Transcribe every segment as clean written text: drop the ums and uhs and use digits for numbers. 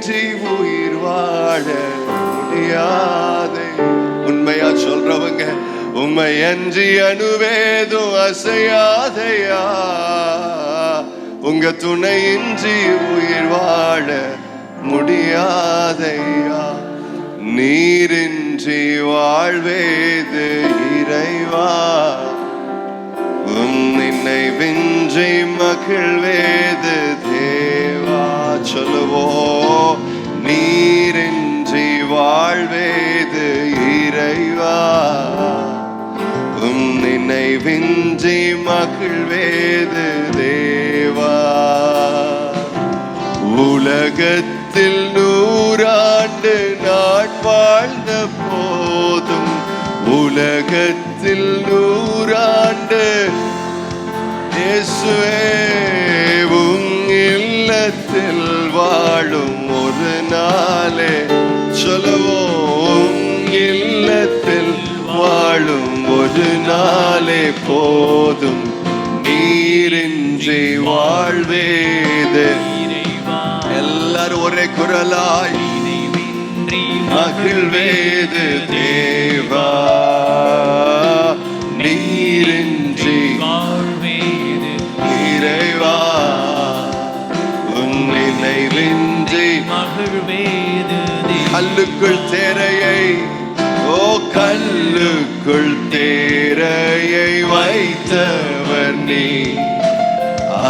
இன்றி உயிர் வாழ முடியாது. உண்மையா சொல்றவங்க, உண்மை அன்றி அணுவேதும் அசையாதையா. உங்க துணையின்றி உயிர் வாழ முடியாதையா. நீரின்றி வாழ்வேது இறைவா, நினைவின்றி மகிழ்வேது தேவா. சொல்லுவோ, நீரின்றி வாழ்வேது இறைவா, நினைவின்றி மகிழ்வேது தேவா. உலகத்தில் 100 ஆண்டு நான் வாழ்ந்த போதும், உலகத்தில் 100 ஆண்டு இயேசுவே உம் இல்லத்தில் வாழும் ஒரு நாளே. சொல்லுவோம், இல்லத்தில் வாழும் ஒரு நாளே போதும். நீரின்றி வாழ்வேது. எல்லாரும் ஒரே குரலாய், மகிழ்வேது தேவா. நீரின்றி வாழ்வேது இறைவா, உன் நினைவின்றி மகிழ்வேது. கல்லுக்குள் தேரையை, ஓ கல்லுக்குள் தேரையை வைத்தவர் நீ,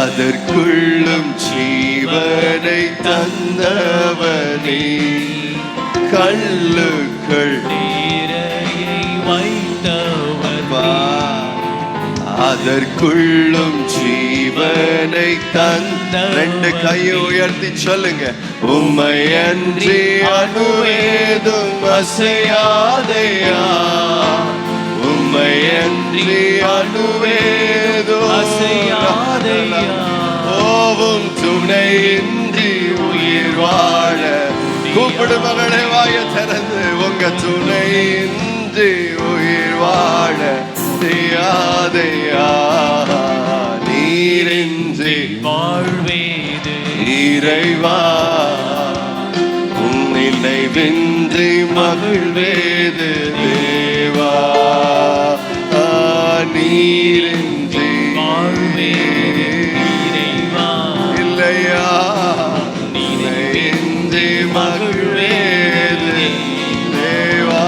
அதற்குள்ளும் ஜீவனை தந்தவர் நீ. கல்லுக்குள் தேரையை வைத்தவர், அதற்குள்ளும் ஜீவனை தந்த. 2 கையை உயர்த்தி சொல்லுங்க, உம்மை அன்றி அணுவேதும் அசையாதையா. உம்மை அன்றி அணுவேதும் அசையாதையா. ஓவும் துணையின்றி உயிர் வாழ. கூப்பிடு மகளே, வாய திறந்து, உங்க துணையின்றி உயிர் வாழ முடியாதையா. நீரின்றி வாழ்வேது இறைவா, உன் நினைவின்றி மகிழ்வேது தேவா. நீரின்றி வாழ்வேது இறைவா, இல்லையா. நினைவின்றி மகிழ்வேது தேவா.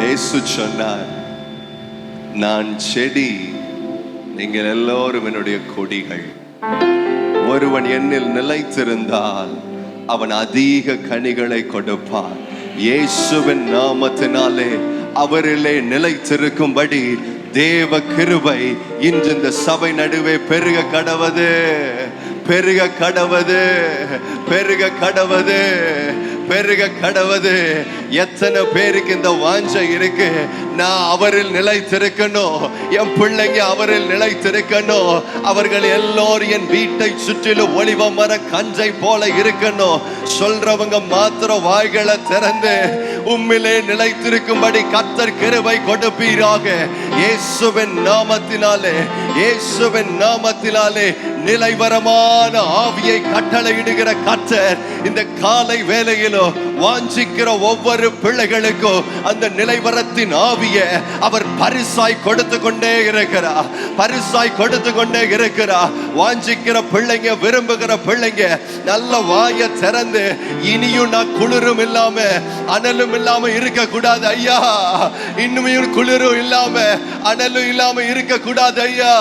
இயேசு சொன்னார், நான் செடி, நீங்கள் எல்லோரும் என்னுடைய கொடிகள். ஒருவன் என்னில் நிலைத்திருந்தால் அவன் அதிக கனிகளை கொடுப்பான். இயேசுவின் நாமத்தினாலே அவரிலே நிலைத்திருக்கும்படி தேவ கிருபை இன்று இந்த சபை நடுவே பெருக கடவது, பெருக கடவது, பெருக கடவது, பெருக கடவது. எத்தனை பேருக்கு இந்த வாஞ்சை இருக்கு? நான் அவரில் நிலைத்திருக்கணும், என் பிள்ளைங்க அவரில் நிலைத்திருக்கணும், அவர்கள் எல்லோரும் என் வீட்டை சுற்றிலும் ஒளிவ மர கஞ்சை போல இருக்கணும். சொல்றவங்க மாத்திரம் வாய்களை திறந்து உம்மிலே நிலைத்திருக்கும்படி கர்த்தர் கிருபை கொடுப்பீராக. இயேசுவின் நாமத்தினாலே, இயேசுவின் நாமத்தினாலே நிலைவரமான ஆவியை கட்டளையிடுகிற கர்த்தர் இந்த காலை வேளையிலோ வாஞ்சிக்கிற ஒவ்வொரு பிள்ளைகளுக்கும் அந்த நிலைவரத்தின் ஆவியை அவர் பரிசாய் கொடுத்து கொண்டே இருக்கிறார், பரிசாய் கொடுத்து கொண்டே இருக்கிறார். வாஞ்சிக்கிற பிள்ளைங்க, விரும்புகிற பிள்ளைங்க நல்ல வாயை திறந்து, இனியும் நான் குளிரும் இல்லாம அனலும் இல்லாம இருக்க கூடாது ஐயா, இன்னும் குளிரும் இல்லாம அனலும் இல்லாம இருக்க கூடாது ஐயா,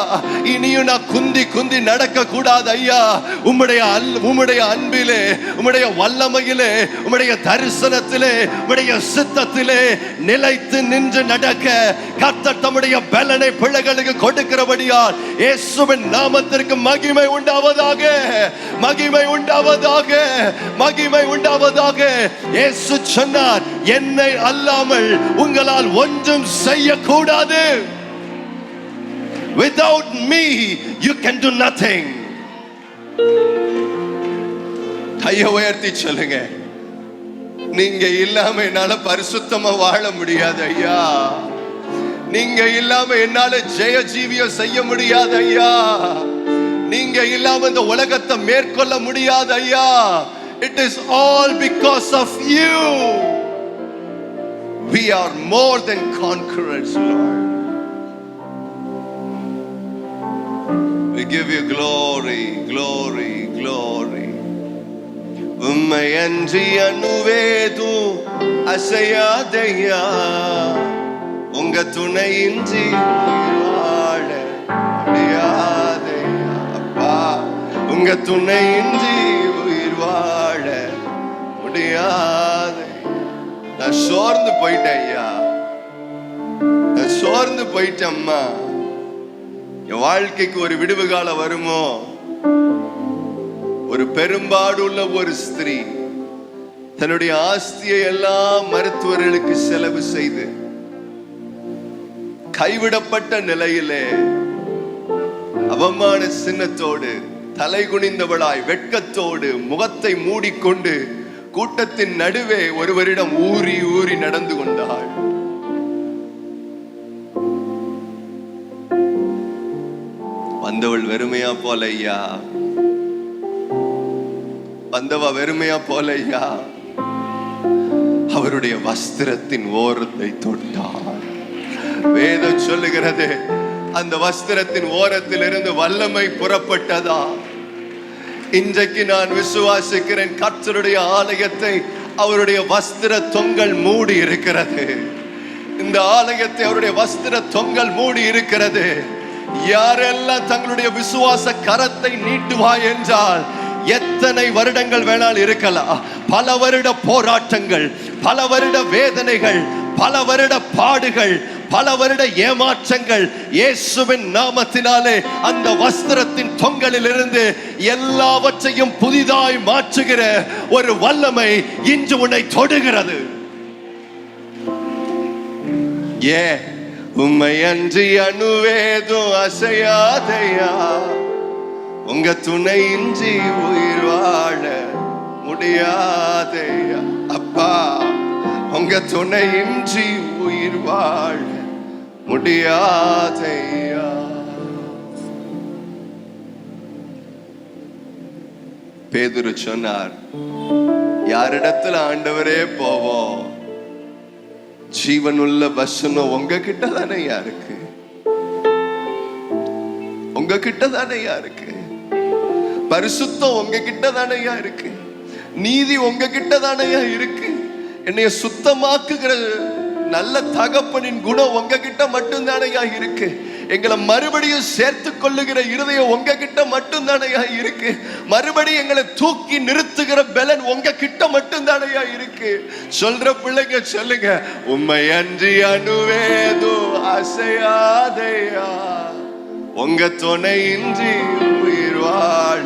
இனியும் நான் குந்தி குந்தி நடக்க கூடாது ஐயா. உம்முடைய அன்பிலே, உம்முடைய வல்லமையிலே, உம்முடைய தரிசனத்திலே, உம்முடைய சித்தத்திலே நிலைத்து நின்று நடக்க கர்த்தர் தம்முடைய பலனை பிள்ளைகளுக்கு கொடுக்கிறபடியால் இயேசுவின் நாமத்திற்கு மகிமை உண்டாவதாக, மகிமை உண்டாவதாக, மகிமை உண்டாவதாக. இயேசு சொன்னார், என்னை அல்லாமல் உங்களால் ஒன்றும் செய்யக்கூடாது. Without me you can do nothing. கையை உயர்த்தி சொல்லுங்க, நீங்க இல்லாம என்னால பரிசுத்தமா வாழ முடியாது ஐயா, நீங்க இல்லாம என்னால ஜெய ஜீவியம் செய்ய முடியாது ஐயா, நீங்க இல்லாம இந்த உலகத்தை மேற்கொள்ள முடியாது ஐயா. It is all because of you. We are more than conquerors, Lord. We give you glory, glory, glory. உம்மை அன்றி அணுவேது அசையாதையா, உங்க துணையின்றி வாழ முடியாதையா. அப்பா, உங்க துணையின்றி உயிர் வாழ முடியாது. நான் சோர்ந்து போயிட்டேன் ஐயா, நான் சோர்ந்து போயிட்டேன் அம்மா. என் வாழ்க்கைக்கு ஒரு விடுவு காலம் வருமோ? ஒரு பெரும்பாடு உள்ள ஒரு ஸ்திரீ தன்னுடைய ஆஸ்தியை எல்லாம் மருத்துவர்களுக்கு செலவு செய்து கைவிடப்பட்ட நிலையிலே அவமான சின்னத்தோடு தலை குனிந்தவளாய் வெட்கத்தோடு முகத்தை மூடிக்கொண்டு கூட்டத்தின் நடுவே ஒருவரிடம் ஊறி ஊறி நடந்து கொண்டாள். வந்தவள் வெறுமையா போல ஐயா, வந்தவ வெறுமையா போல ஐயா, அவருடைய வஸ்திரத்தின் ஓரத்தை தொட்டாள். வேதம் சொல்லுகிறது, அந்த வஸ்திரத்தின் ஓரத்தில் இருந்து வல்லமை புறப்பட்டதா. இன்றைக்கு நான் விசுவாசிக்கிறேன், கர்த்தருடைய ஆலயத்தை அவருடைய வஸ்திர தொங்கல் மூடி இருக்கிறது. இந்த ஆலயத்தை அவருடைய வஸ்திர தொங்கல் மூடி இருக்கிறது. யாரெல்லாம் தங்களுடைய விசுவாச கரத்தை நீட்டுவாய் என்றால் எத்தனை வருடங்கள் வேணால் இருக்கலாம், பல வருட போராட்டங்கள், பல வருட வேதனைகள், பல வருட பாடுகள், பல வருட ஏமாற்றங்கள், இயேசுவின் நாமத்தினாலே அந்த வஸ்திரத்தின் தொங்கலில் இருந்து எல்லாவற்றையும் புதிதாய் மாற்றுகிற ஒரு வல்லமை இன்று உன்னை தொடுகிறது. உம்மை அன்றி அணுவேதும் அசையாதையா, உங்க துணையின்றி உயிர் வாழ முடியாதையா. அப்பா, உங்க துணையின்றி உயிர் வாழ முடியாதையா. பேதுரு சொன்னார், யாரிடத்துல ஆண்டவரே போவோம்? ஜீவனுள்ள வசனம் உங்க கிட்ட தானேயா இருக்கு, உங்க கிட்ட தானேயா இருக்கு. பரிசுத்தம் உங்க கிட்ட தானேயா இருக்கு, நீதி உங்க கிட்ட தானேயா இருக்கு. என்னைய சுத்தமாக்குகிற நல்ல தகப்பனின் குணம் உங்க கிட்ட மட்டும் தானேயா இருக்கு. எங்களை மறுபடியும் சேர்த்து கொள்ளுகிற இருதயம் உங்க கிட்ட மட்டும் தானேயா இருக்கு. மறுபடியும் எங்களை தூக்கி நிறுத்துகிற பலன் உங்க கிட்ட மட்டும் தானேயா இருக்கு. சொல்ற பிள்ளைங்க சொல்லுங்க, உம்மை அன்றி அணுவேது அசையாதையா, உங்க துணையின்றி உயிர் வாழ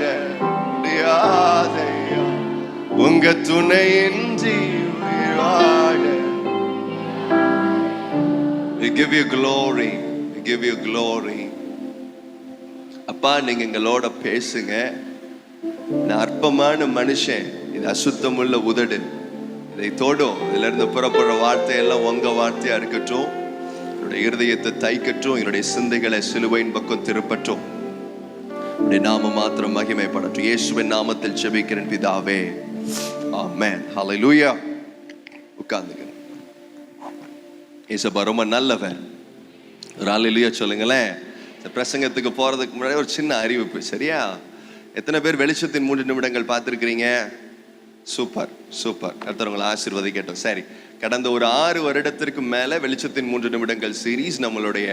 முடியாதையா, உங்க துணையின்றி உயிர் வாழ. We give you glory, we give you glory. அப்பா, நீங்க எங்களோட பேசுங்க. நான் அற்பமான மனுஷன், இது அசுத்தமுள்ள உதடு, இதை தோடும். இதுல இருந்து புறப்படுற வார்த்தையெல்லாம் உங்க வார்த்தையா இருக்கட்டும். என்னுடைய இருதயத்தை தைக்கட்டும், என்னுடைய சிந்தைகளை சிலுவையின் பக்கம் திருப்பட்டும். உடைய நாமம் மாத்திரம் மகிமைப்படட்டும். இயேசுவின் நாமத்தில் ஜெபிக்கிறேன் பிதாவே, ஆமென். ஹல்லேலூயா. உட்கார்ந்துங்க. இயேசு ரொம்ப நல்லவர். ஒரு ஹல்லேலூயா சொல்லுங்களேன். இந்த பிரசங்கத்துக்கு போறதுக்கு முன்னாடி ஒரு சின்ன அறிவிப்பு, சரியா? எத்தனை பேர் வெளிச்சத்தின் 3 நிமிடங்கள் பார்த்துருக்கிறீங்க? சூப்பர் சூப்பர், கர்த்தர் ஆசீர்வதிக்கட்டும். சரி, கடந்த ஒரு 6 வருடத்திற்கு மேலே வெளிச்சத்தின் 3 நிமிடங்கள் சீரீஸ் நம்மளுடைய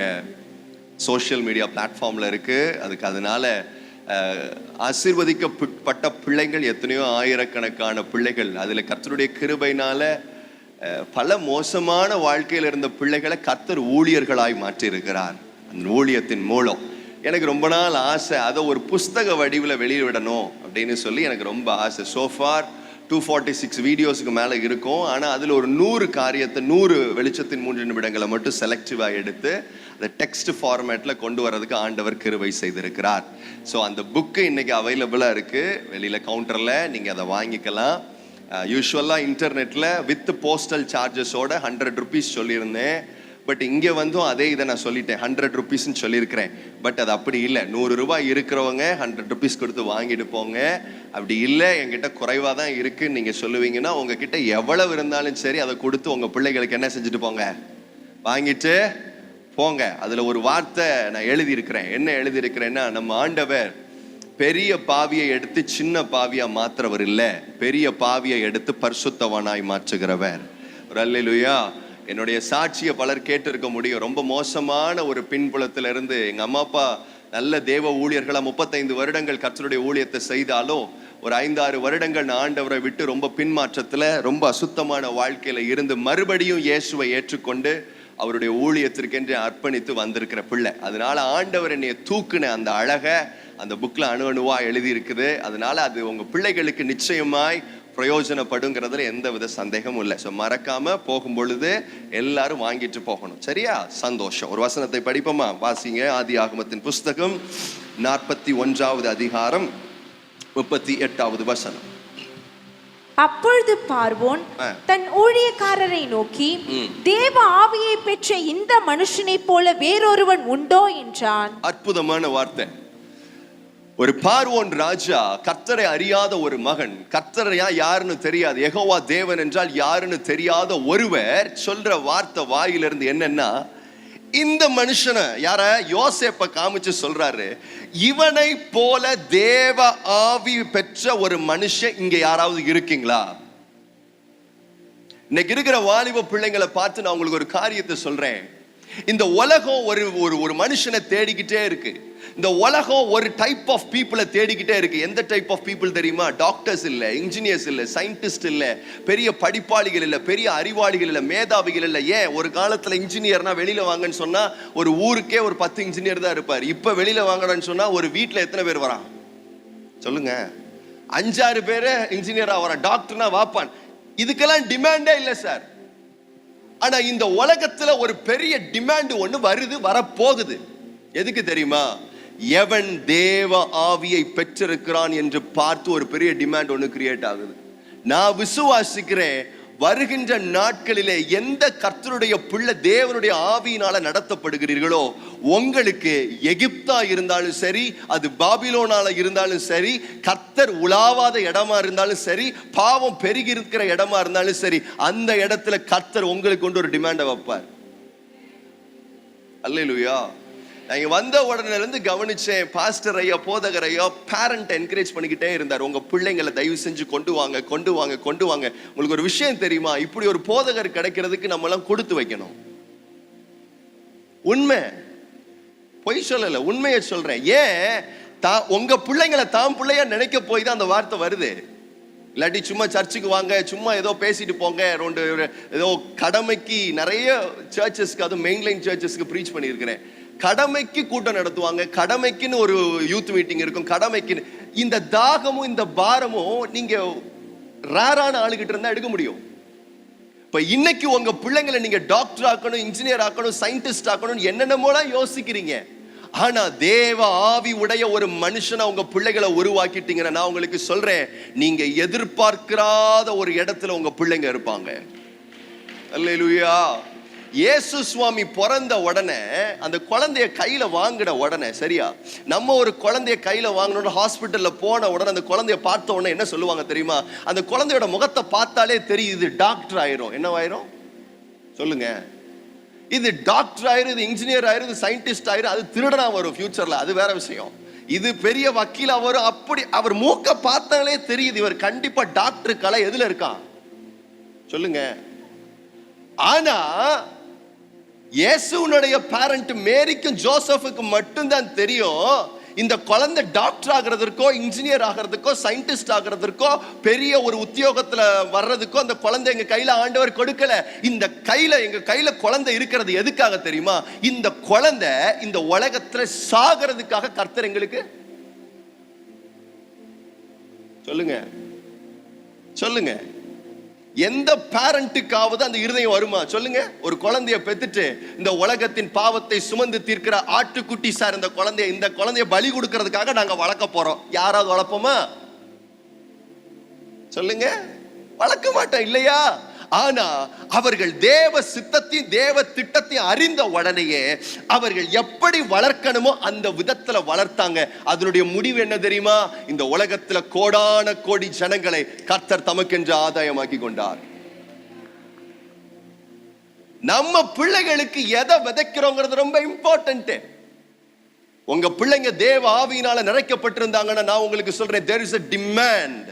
சோஷியல் மீடியா பிளாட்ஃபார்மில் இருக்குது. அதனால ஆசீர்வதிக்கப்பட்ட பிள்ளைகள் எத்தனையோ ஆயிரக்கணக்கான பிள்ளைகள், அதில் கர்த்தருடைய கிருபையினால பல மோசமான வாழ்க்கையில் இருந்த பிள்ளைகளை கர்த்தர் ஊழியர்களாய் மாற்றியிருக்கிறார். அந்த ஊழியத்தின் மூலம் எனக்கு ரொம்ப நாள் ஆசை, அதை ஒரு புஸ்தக வடிவில் வெளியிடணும் அப்படின்னு சொல்லி எனக்கு ரொம்ப ஆசை. சோஃபார் 246 வீடியோஸுக்கு மேலே இருக்கும். ஆனால் அதில் ஒரு 100 காரியத்தை, 100 வெளிச்சத்தின் 3 நிமிடங்களை மட்டும் செலக்டிவாக எடுத்து அந்த டெக்ஸ்ட் ஃபார்மேட்டில் கொண்டு வரதுக்கு ஆண்டவர் கிருபை செய்திருக்கிறார். ஸோ அந்த புக்கு இன்றைக்கி அவைலபிளாக இருக்குது வெளியில் கவுண்டரில், நீங்கள் அதை வாங்கிக்கலாம். யூஸ்வலாக இன்டர்நெட்டில் வித் போஸ்டல் சார்ஜஸோட 100 rupees சொல்லியிருந்தேன். பட் இங்கே வந்தும் அதே இதை நான் சொல்லிட்டேன், 100 rupeesன்னு சொல்லியிருக்கிறேன். பட் அது அப்படி இல்லை. 100 ரூபாய் இருக்கிறவங்க 100 rupees கொடுத்து வாங்கிட்டு போங்க. அப்படி இல்லை என்கிட்ட குறைவாக தான் இருக்குன்னு நீங்கள் சொல்லுவீங்கன்னா, உங்ககிட்ட எவ்வளவு இருந்தாலும் சரி அதை கொடுத்து உங்கள் பிள்ளைகளுக்கு என்ன செஞ்சுட்டு போங்க, வாங்கிட்டு போங்க. அதில் ஒரு வார்த்தை நான் எழுதியிருக்கிறேன். என்ன எழுதியிருக்கிறேன்னா, நம்ம ஆண்டவர் பெரிய பாவியை எடுத்து சின்ன பாவியா மாற்றுறவர் இல்லை, பெரிய பாவியை எடுத்து பரிசுத்தவானாய் மாற்றுகிறவர். ஒரு அல்லேலூயா. என்னுடைய சாட்சியை பலர் கேட்டு இருக்க முடியும். ரொம்ப மோசமான ஒரு பின்புலத்துல இருந்து எங்க அம்மா அப்பா நல்ல தேவ ஊழியர்களா 35 வருடங்கள் கர்த்தருடைய ஊழியத்தை செய்தாலும் ஒரு 5-6 வருடங்கள் நான் ஆண்டவரை விட்டு ரொம்ப பின்மாற்றத்துல ரொம்ப அசுத்தமான வாழ்க்கையில இருந்து மறுபடியும் இயேசுவை ஏற்றுக்கொண்டு அவருடைய ஊழியத்திற்கென்று அர்ப்பணித்து வந்திருக்கிற பிள்ளை. அதனால ஆண்டவர் என்னைய தூக்குன அந்த அழகை அந்த புக்ல அணுவா எழுதி இருக்குது. அதனால அது உங்க பிள்ளைகளுக்கு நிச்சயமாய் பிரயோஜனப்படுங்கிறதுல எந்த வித சந்தேகமும் இல்லை. ஸோ மறக்காம போகும் பொழுது எல்லாரும் வாங்கிட்டு போகணும். சரியா? சந்தோஷம். ஒரு வசனத்தை படிப்போமா? வாசிங்க. ஆதியாகமத்தின் புஸ்தகம் 41வது அதிகாரம் 38வது வசனம். அப்பொழுது பார்வோன் தன் ஊழியக்காரரை நோக்கி, தேவ ஆவியை பெற்ற இந்த மனுஷனை போல வேறொருவன் உண்டோ என்றான். அற்புதமான வார்த்தை. ஒரு பார்வோன் ராஜா, கர்த்தரை அறியாத ஒரு மகன், கர்த்தரையா யாருன்னு தெரியாது, யெகோவா தேவன் என்றால் யாருன்னு தெரியாத ஒருவர் சொல்ற வார்த்தை வாயிலிருந்து என்னன்னா, இந்த மனுஷனை யார யோசேப்பை காமிச்சு சொல்றாரு, இவனை போல தேவ ஆவி பெற்ற ஒரு மனுஷன் இங்க யாராவது இருக்கீங்களா? இன்னைக்கு இருக்கிற வாலிப பிள்ளைங்களை பார்த்து நான் உங்களுக்கு ஒரு காரியத்தை சொல்றேன். இந்த உலகம் ஒரு மனுஷனை தேடிக்கிட்டே இருக்கு. இந்த உலகம் ஒரு டைப் ஆஃப் பீப்புளை தேடிக்கிட்டே இருக்கு. எந்த டைப் ஆஃப் பீப்புள் தெரியுமா? டாக்டர்ஸ் இல்ல, இன்ஜினியர்ஸ் இல்ல, சயின்டிஸ்ட் இல்ல, பெரிய படிப்பாளிகள் இல்ல, பெரிய அறிவாளிகள் இல்ல, மேதாவிகள் இல்ல. ஏன் ஒரு காலத்துல இன்ஜினியர்னா வெளியில வாங்கன்னு சொன்னா ஒரு ஊருக்கே ஒரு 10 இன்ஜினியர் தான் இருப்பார். இப்ப வெளியில வாங்கணும்னு சொன்னா ஒரு வீட்டுல எத்தனை பேர் வரான் சொல்லுங்க? 5-6 பேரு இன்ஜினியரா வரான். டாக்டர்னா வாப்பான். இதுக்கெல்லாம் டிமாண்டே இல்லை சார். ஆனா இந்த உலகத்துல ஒரு பெரிய டிமாண்ட் ஒண்ணு வருது, வரப்போகுது. எதுக்கு தெரியுமா? எவன் தேவ ஆவியை பெற்றிருக்கிறான் என்று பார்த்து ஒரு பெரிய டிமாண்ட் ஒண்ணு கிரியேட் ஆகுது. நான் விசுவாசிக்கிறேன், வருகின்ற நாட்களிலே எந்த கர்த்தருடைய பிள்ளை தேவனுடைய ஆவியினால நடத்தப்படுகிறீர்களோ, உங்களுக்கு எகிப்தா இருந்தாலும் சரி, அது பாபிலோனால இருந்தாலும் சரி, கர்த்தர் உலாவாத இடமா இருந்தாலும் சரி, பாவம் பெருகி இருக்கிற இடமா இருந்தாலும் சரி, அந்த இடத்துல கர்த்தர் உங்களுக்கு கொண்டு ஒரு டிமாண்டை வைப்பார். அல்லேலூயா. நான் இங்க வந்த உடனே இருந்து கவனிச்சேன், பாஸ்டர் ஐயா, போதகர் ஐயா பேரண்ட் என்கரேஜ் பண்ணிக்கிட்டே இருந்தார். உங்க பிள்ளைங்களை தயவு செஞ்சு கொண்டு வாங்க, கொண்டு வாங்க, கொண்டு வாங்க. உங்களுக்கு ஒரு விஷயம் தெரியுமா? இப்படி ஒரு போதகர் கிடைக்கிறதுக்கு நம்ம எல்லாம் கொடுத்து வைக்கணும். உண்மை, பொய் சொல்லல, உண்மையை சொல்றேன். ஏன் உங்க பிள்ளைங்களை தாம் பிள்ளையா நினைக்க போய் தான் அந்த வார்த்தை வருது. இல்லாட்டி சும்மா சர்ச்சுக்கு வாங்க, சும்மா ஏதோ பேசிட்டு போங்க, ஏதோ கடமைக்கு நிறைய சர்ச்சஸ்க்கு, அதுவும் மெயின்லைன் சர்ச்சஸ்க்கு ப்ரீச் பண்ணியிருக்கிறேன். கடமைக்கு கூட்டம் நடத்துவாங்க, கடமைக்குன்னு ஒரு யூத் மீட்டிங் இருக்கும், கடமைக்குன்னு. இந்த தாகமும் இந்த பாரமும் நீங்க ரேரான ஆளுகிட்ட இருந்தா எடுக்க முடியும். இப்ப இன்னைக்கு உங்க பிள்ளைங்களை நீங்க டாக்டர் ஆக்கணும், இன்ஜினியர் ஆக்கணும், சயின்டிஸ்ட் ஆக்கணும், என்னென்னமோலாம் யோசிக்கிறீங்க. ஆனா தேவ ஆவி உடைய ஒரு மனுஷனை உங்க பிள்ளைகளை உருவாக்கிட்டீங்கன்னா, நான் உங்களுக்கு சொல்றேன், நீங்க எதிர்பார்க்காத ஒரு இடத்துல உங்க பிள்ளைங்க இருப்பாங்க. அல்லேலூயா. இயேசு சுவாமி பிறந்த உடனே அந்த குழந்தைய கையில வாங்கின உடனே, சரியா, நம்ம ஒரு குழந்தைய கையில வாங்கணும்னு ஹாஸ்பிட்டல்ல போன உடனே அந்த குழந்தைய பார்த்த உடனே என்ன சொல்லுவாங்க தெரியுமா? அந்த குழந்தையோட முகத்தை பார்த்தாலே தெரியுது டாக்டர் ஆயிரும். என்னவாயிரும் சொல்லுங்க? இது டாக்டர் ஆயிரும், இது இன்ஜினியர் ஆயிரும், இது சயின்டிஸ்ட் ஆயிரும். அது திருடனா வரும் ஃபியூச்சர்ல, அது வேற விஷயம். இது பெரிய வக்கீலா வரும். அப்படி அவர் மூக்க பார்த்தாலே தெரியுது இவர் கண்டிப்பா டாக்டர் கலை எதுல இருக்கான் சொல்லுங்க. ஆனா இயேசுனுடைய பேரண்ட் மேரிக்கும் ஜோசப்புக்கும் மட்டும்தான் தெரியும், இந்த குழந்தை டாக்டர் ஆகிறதுக்கோ, இன்ஜினியர் ஆகிறதுக்கோ, சயின்டிஸ்ட் ஆகிறதுக்கோ, பெரிய ஒரு உத்தியோகத்துல வர்றதுக்கோ அந்த குழந்தை எங்க கையில ஆண்டவர் கொடுக்கல. இந்த கையில, எங்க கையில குழந்தை இருக்கிறது எதுக்காக தெரியுமா? இந்த குழந்தை இந்த உலகத்துல சாகிறதுக்காக கர்த்தர் எங்களுக்கு. சொல்லுங்க சொல்லுங்க. எந்த பேரண்ட்டுக்காவது அந்த இருதயம் வருமா சொல்லுங்க? ஒரு குழந்தைய பெத்துட்டு இந்த உலகத்தின் பாவத்தை சுமந்து தீர்க்கிற ஆட்டுக்குட்டி சார், இந்த குழந்தைய பலி கொடுக்கறதுக்காக நாங்க வளர்க்க போறோம். யாராவது வளர்ப்போமா சொல்லுங்க? வளர்க்க மாட்டோம் இல்லையா? ஆனா அவர்கள் தேவ சித்தத்தையும் தேவ திட்டத்தையும் அறிந்த உடனேயே அவர்கள் எப்படி வளர்க்கணுமோ அந்த விதத்துல வளர்த்தாங்க. அதனுடைய முடிவு என்ன தெரியுமா? இந்த உலகத்துல கோடான கோடி ஜனங்களை கர்த்தர் தமக்கென்று ஆதாயமாக்கி கொண்டார். நம்ம பிள்ளைகளுக்கு எதை விதைக்கிறோங்கிறது ரொம்ப இம்பார்ட்டன்ட். உங்க பிள்ளைங்க தேவ ஆவியினால நிறைக்கப்பட்டிருந்தாங்கன்னா நான் உங்களுக்கு சொல்றேன், there is a demand.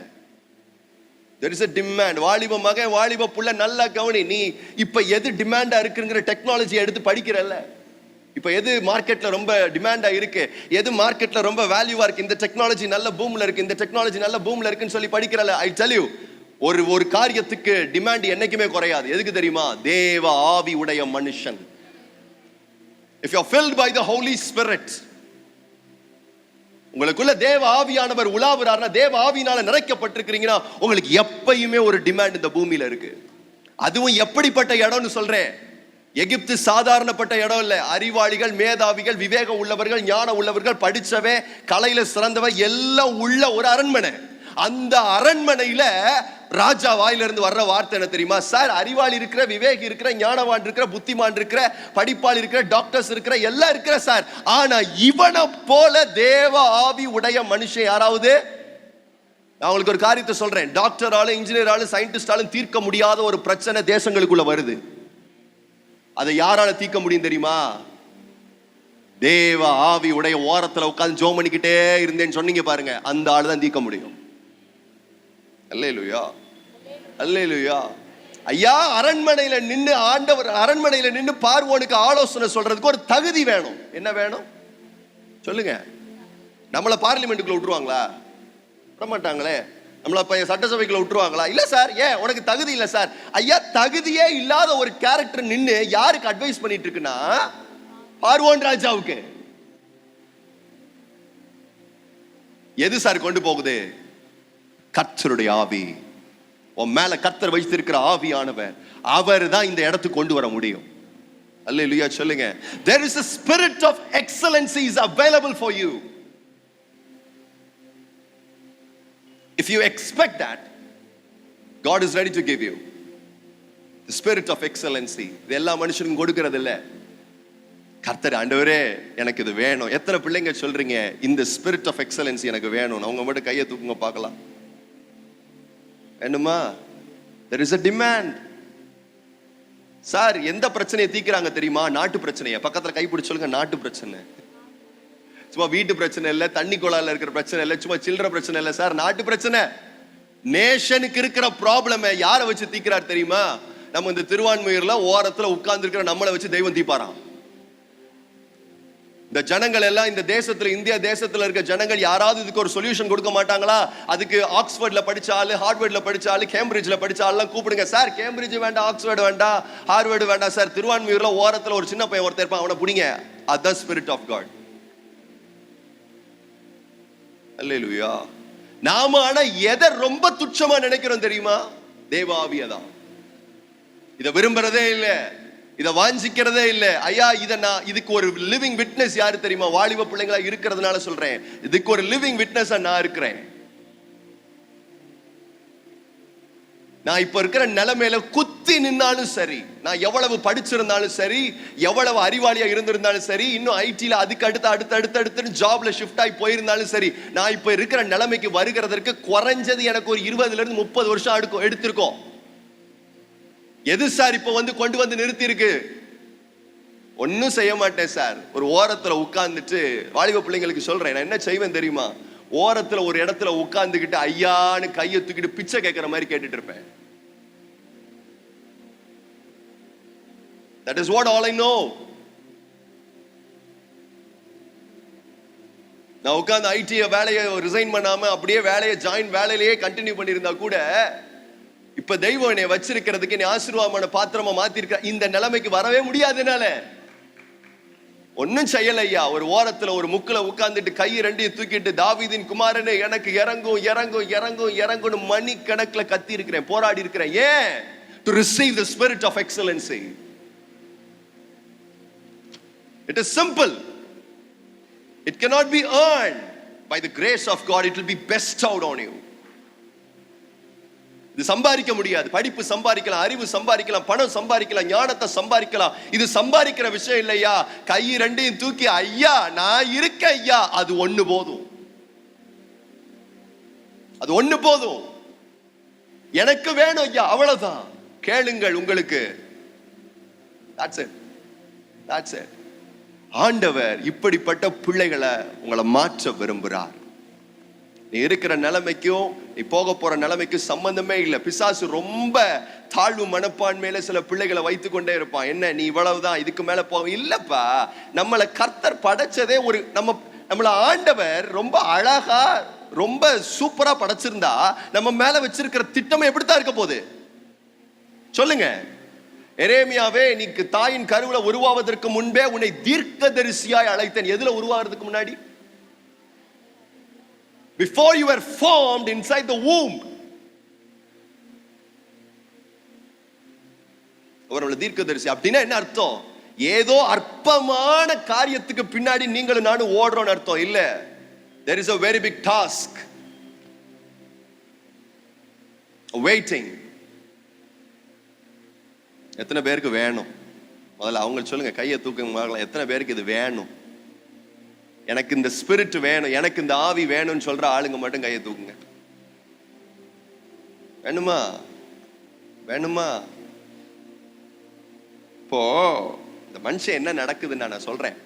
There is a demand. வாலிப மகன் வாலிப புள்ள நல்லா கவனி. நீ இப்ப எது டிமாண்டா இருக்குங்கிற டெக்னாலஜி எடுத்து படிக்கிறல்ல, இப்ப எது மார்க்கெட்ல ரொம்ப டிமாண்டா இருக்கு, எது மார்க்கெட்ல ரொம்ப வேல்யூவா இருக்கு, இந்த டெக்னாலஜி நல்ல பூம்ல இருக்கு, இந்த டெக்னாலஜி நல்ல பூம்ல இருக்குன்னு சொல்லி படிக்கிறல்ல. I tell you, ஒரு காரியத்துக்கு டிமாண்ட் என்னைக்குமே குறையாது. எதுக்கு தெரியுமா? தேவ ஆவி உடைய மனுஷன். If you are filled by the Holy Spirit, உங்களுக்குள்ள தேவ ஆவியானவர் உலாவுறாருன்னா, தேவ ஆவியினால நிறைக்கப்பட்டிருக்கிறீங்கன்னா உங்களுக்கு எப்பயுமே ஒரு டிமாண்ட் இந்த பூமியில இருக்கு. அதுவும் எப்படிப்பட்ட இடம்னு சொல்றேன். எகிப்து சாதாரணப்பட்ட இடம் இல்ல. அறிவாளிகள், மேதாவிகள், விவேகம் உள்ளவர்கள், ஞானம் உள்ளவர்கள், படிச்சவன், கலையில சிறந்தவன் எல்லாம் உள்ள ஒரு அரண்மனை. அந்த அரண்மனையில ராஜா வாயிலிருந்து வர்ற வார்த்தை என்ன தெரியுமா? சார், அறிவாளி இருக்கிற, விவேகி இருக்கிற, ஞானவான் இருக்கிற, புத்திமான் இருக்கிற, படிப்பாளி இருக்கிற, டாக்டர்ஸ் இருக்கிற, எல்லாம் இருக்கிற சார். ஆனா இவனை போல தேவ ஆவி உடைய மனுஷன் யாராவது? நான் உங்களுக்கு ஒரு காரியத்தை சொல்றேன். டாக்டராலும் இன்ஜினியராலும் சயின்டிஸ்டாலும் தீர்க்க முடியாத ஒரு பிரச்சனை தேசங்களுக்குள்ள வருது. அதை யாரால தீர்க்க முடியும் தெரியுமா? தேவ ஆவி உடைய ஓரத்துல உட்கார்ந்து ஜெபம் பண்ணிக்கிட்டே இருந்தேன்னு சொன்னீங்க பாருங்க, அந்த ஆளு தான் தீர்க்க முடியும். அல்லேலூயா, அல்லேலூயா. ஐயா, அரண்மனையில நின்னு ஆண்டவர் அரண்மனையில நின்னு பார்வோனுக்கு ஆலோசனை சொல்றதுக்கு ஒரு தகுதி வேணும். என்ன வேணும் சொல்லுங்க? நம்மள பார்லிமெண்ட்டுக்குள்ள விட்டுருவாங்களா? விட மாட்டாங்களே. நம்மள சட்டசபைக்குள்ள விட்டுருவாங்களா? இல்ல சார். ஏன்? உனக்கு தகுதி இல்ல சார். ஐயா, தகுதியே இல்லாத ஒரு கேரக்டர் நின்னு யாருக்கு அட்வைஸ் பண்ணிட்டு இருக்குன்னா பார்வோன் ராஜாவுக்கு. எது சார் கொண்டு போகுது? கர்த்தருடைய ஆவி. உன் மேல கர்த்தர் வைத்திருக்கிற ஆவியானவர், அவர் தான் இந்த இடத்துக்கு கொண்டு வர முடியும். அல்லேலூயா சொல்லுங்க. There is a spirit of excellency is available for you. If you expect that, God is ready to give you the spirit of excellency. இது எல்லா மனுஷனுக்கும் கொடுக்கிறது இல்ல. கர்த்தர், ஆண்டவரே எனக்கு இது வேணும். எத்தனை பிள்ளைங்க சொல்றீங்க இந்த ஸ்பிரிட் ஆஃப் எக்ஸலன்சி எனக்கு வேணும்? அவங்க மட்டும் கையை தூக்குங்க பார்க்கலாம். வேணுமா? there is a demand. Sir, எந்த பிரச்சனையை தீக்குறாங்க தெரியுமா? நாட்டு பிரச்சனையை. பக்கத்துல கை பிடிச்சு சொல்லுங்க, நாட்டு பிரச்சனை. சும்மா வீட்டு பிரச்சனை இல்ல, தண்ணி குழாயில இருக்கிற பிரச்சனை இல்ல, சும்மா சில்லற பிரச்சனை இல்ல சார், நாட்டு பிரச்சனை. நேஷனுக்கு இருக்கிற ப்ராப்ளம் யாரை வச்சு தீக்கிறார் தெரியுமா? நம்ம இந்த திருவான்மையூர்ல ஓரத்துல உட்கார்ந்து இருக்கிற நம்மளை வச்சு தெய்வம் தீப்பாராம். இந்த ஜனங்கள் எல்லாம் இந்த தேசத்துல, இந்தியா தேசத்துல இருக்க ஜனங்கள் யாராவது இதுக்கு ஒரு சொல்யூஷன் கொடுக்க மாட்டாங்களா? அதுக்கு ஆக்ஸ்போர்ட்ல படிச்சாலு, ஹார்வர்ட்ல படிச்சாலு, கேம்பிரிட்ஜ்ல படிச்சாலும் கூப்பிடுங்க சார். கேம்பிரிட்ஜ் வேண்டாம், ஆக்ஸ்போர்ட் வேண்டாம், ஹார்வர்டு வேண்டாம் சார். திருவான்மையூர்ல ஓரத்துல ஒரு சின்ன பையன் ஒருத்தர் இருப்பான், அவனை பிடிங்க. அதான் ஸ்பிரிட் ஆஃப் காட். அல்லேலூயா. நாம ஆனா எதை ரொம்ப துச்சமா நினைக்கிறோம் தெரியுமா? தேவாவியதான். இதை விரும்புறதே இல்ல, இதை வாஞ்சிக்கிறதே இல்லை. ஐயா, இதுக்கு ஒரு லிவிங் விட்னஸ் யாரு தெரியுமா? வாலிப பிள்ளைங்களா இருக்கிறதுனால சொல்றேன், இதுக்கு ஒரு லிவிங் விட்னஸ் நான் இருக்கிறேன். நான் இப்ப இருக்கிற நிலைமையில குத்தி நின்னாலும் சரி, நான் எவ்வளவு படிச்சிருந்தாலும் சரி, எவ்வளவு அறிவாளியா இருந்திருந்தாலும் சரி, இன்னும் ஐடில அதுக்கு அடுத்து ஜாப்ல ஷிஃப்ட் ஆகி போயிருந்தாலும் சரி, நான் இப்ப இருக்கிற நிலைமைக்கு வருகிறதற்கு குறைஞ்சது எனக்கு ஒரு 20 இருந்து 30 வருஷம் எடுத்திருக்கோம். எது சார் இப்ப கொண்டு வந்து நிறுத்தி இருக்கு? ஒன்னும் செய்ய மாட்டேன் சார். ஒரு ஓரத்துல உட்கார்ந்துட்டு வாலிப பிள்ளைங்களுக்கு சொல்றேன், நான் என்ன செய்வேன் தெரியுமா? ஓரத்துல ஒரு இடத்துல உட்கார்ந்துகிட்டு ஐயான்னு கையை தூக்கிட்டு பிச்சை கேட்கிற மாதிரி கேட்டுட்டு இருப்பேன். That is what all I know. நான் உட்கார்ந்து ஐடி வேலையை ரிசைன் பண்ணாம அப்படியே வேலையிலேயே கண்டினியூ பண்ணியிருந்தா கூட, இப்ப தெய்வம் என்னை வச்சிருக்கிறதுக்கு, என்னை ஆசீர்வாதமான பாத்திரமா மாத்திருக்க, இந்த நிலைமைக்கு வரவே முடியாதுனால ஒன்னும் செய்யல ஐயா. ஒரு ஓரத்துல ஒரு முக்குல உட்கார்ந்துட்டு கை ரெண்டையும் தூக்கிட்டு தாவீதின் குமாரனே எனக்கு இறங்கும் இறங்கும் இறங்கும் இறங்கும்னு மணி கணக்குல கத்தி இருக்கிறேன், போராடி இருக்கிறேன். ஏன்? to receive the spirit of excellency. It is simple. It cannot be earned. By the grace of God, it will be bestowed on you. இது சம்பாதிக்க முடியாது. படிப்பு சம்பாதிக்கலாம், அறிவு சம்பாதிக்கலாம், பணம் சம்பாதிக்கலாம், ஞானத்தை சம்பாதிக்கலாம். இது சம்பாதிக்கிற விஷயம் இல்லையா. கை ரெண்டையும் தூக்கி ஐயா நான் இருக்க ஐயா, அது ஒண்ணு போதும். அது ஒண்ணு போதும். எனக்கு வேணும் ஐயா, அவ்வளவுதான். கேளுங்கள் உங்களுக்கு. That's it. That's it. ஆண்டவர் இப்படிப்பட்ட பிள்ளைகளை உங்களை மாற்ற விரும்புகிறார். நீ இருக்கிற நிலைமைக்கும் நீ போக போற நிலைமைக்கும் சம்பந்தமே இல்லை. பிசாசு ரொம்ப தாழ்வு மனப்பான்மையில சில பிள்ளைகளை வைத்து கொண்டே இருப்பான். என்ன நீ இவ்வளவுதான், இதுக்கு மேல போக இல்லப்பா. நம்மளை கர்த்தர் படைச்சதே ஒரு நம்மள ஆண்டவர் ரொம்ப அழகா ரொம்ப சூப்பரா படைச்சிருந்தா நம்ம மேல வச்சிருக்கிற திட்டம் எப்படித்தான் இருக்க போகுது சொல்லுங்க. எரேமியாவே, நீ தாயின் கருவுல உருவாவதற்கு முன்பே உன்னை தீர்க்கதரிசியாய் அழைத்தேன். எதுல உருவாகிறதுக்கு முன்னாடி? Before you were formed inside the womb. அவரோட தீர்க்கதரிசி அப்படின்னா என்ன அர்த்தம்? ஏதோ அற்பமான காரியத்துக்கு பின்னாடி நீங்களும் நானும் ஓடுறோம்னு அர்த்தம் இல்ல. There is a very big task waiting. எத்தனை பேருக்கு வேணும்? முதல்ல அவங்க சொல்லுங்க, கையை தூக்குங்க. எத்தனை பேருக்கு இது வேணும்? எனக்கு இந்த ஸ்பிரிட் வேணும், எனக்கு இந்த ஆவி வேணும்னு சொல்ற ஆளுங்க மட்டும் கையை தூக்குங்க. வேணுமா? வேணுமா? இப்போ இந்த மனுஷன் என்ன நடக்குதுன்னு நான் சொல்றேன்.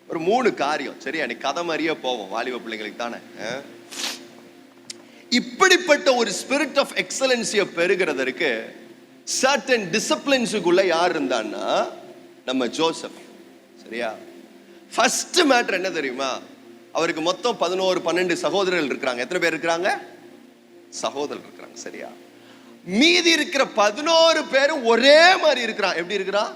ஒரு 3 காரியம். சரியா? நீ கதை மாதிரியே போவோம் வாலிப பிள்ளைங்களுக்கு தானே. இப்படிப்பட்ட ஒரு ஸ்பிரிட் ஆஃப் எக்ஸலன்சியை பெறுகிறதற்கு certain disciplinesக்குள்ள யார் இருந்தான்னா நம்ம ஜோசப். சரியா? ஃபர்ஸ்ட் மேட்டர் என்ன தெரியுமா? அவருக்கு மொத்தம் 11-12 சகோதரர்கள் இருக்கிறாங்க. எத்தனை பேர் இருக்கிறாங்க? சகோதரர்கள் இருக்கிறாங்க. சரியா? மீதி இருக்கிற 11 பேரும் ஒரே மாதிரி இருக்கிறான். எப்படி இருக்கிறான்?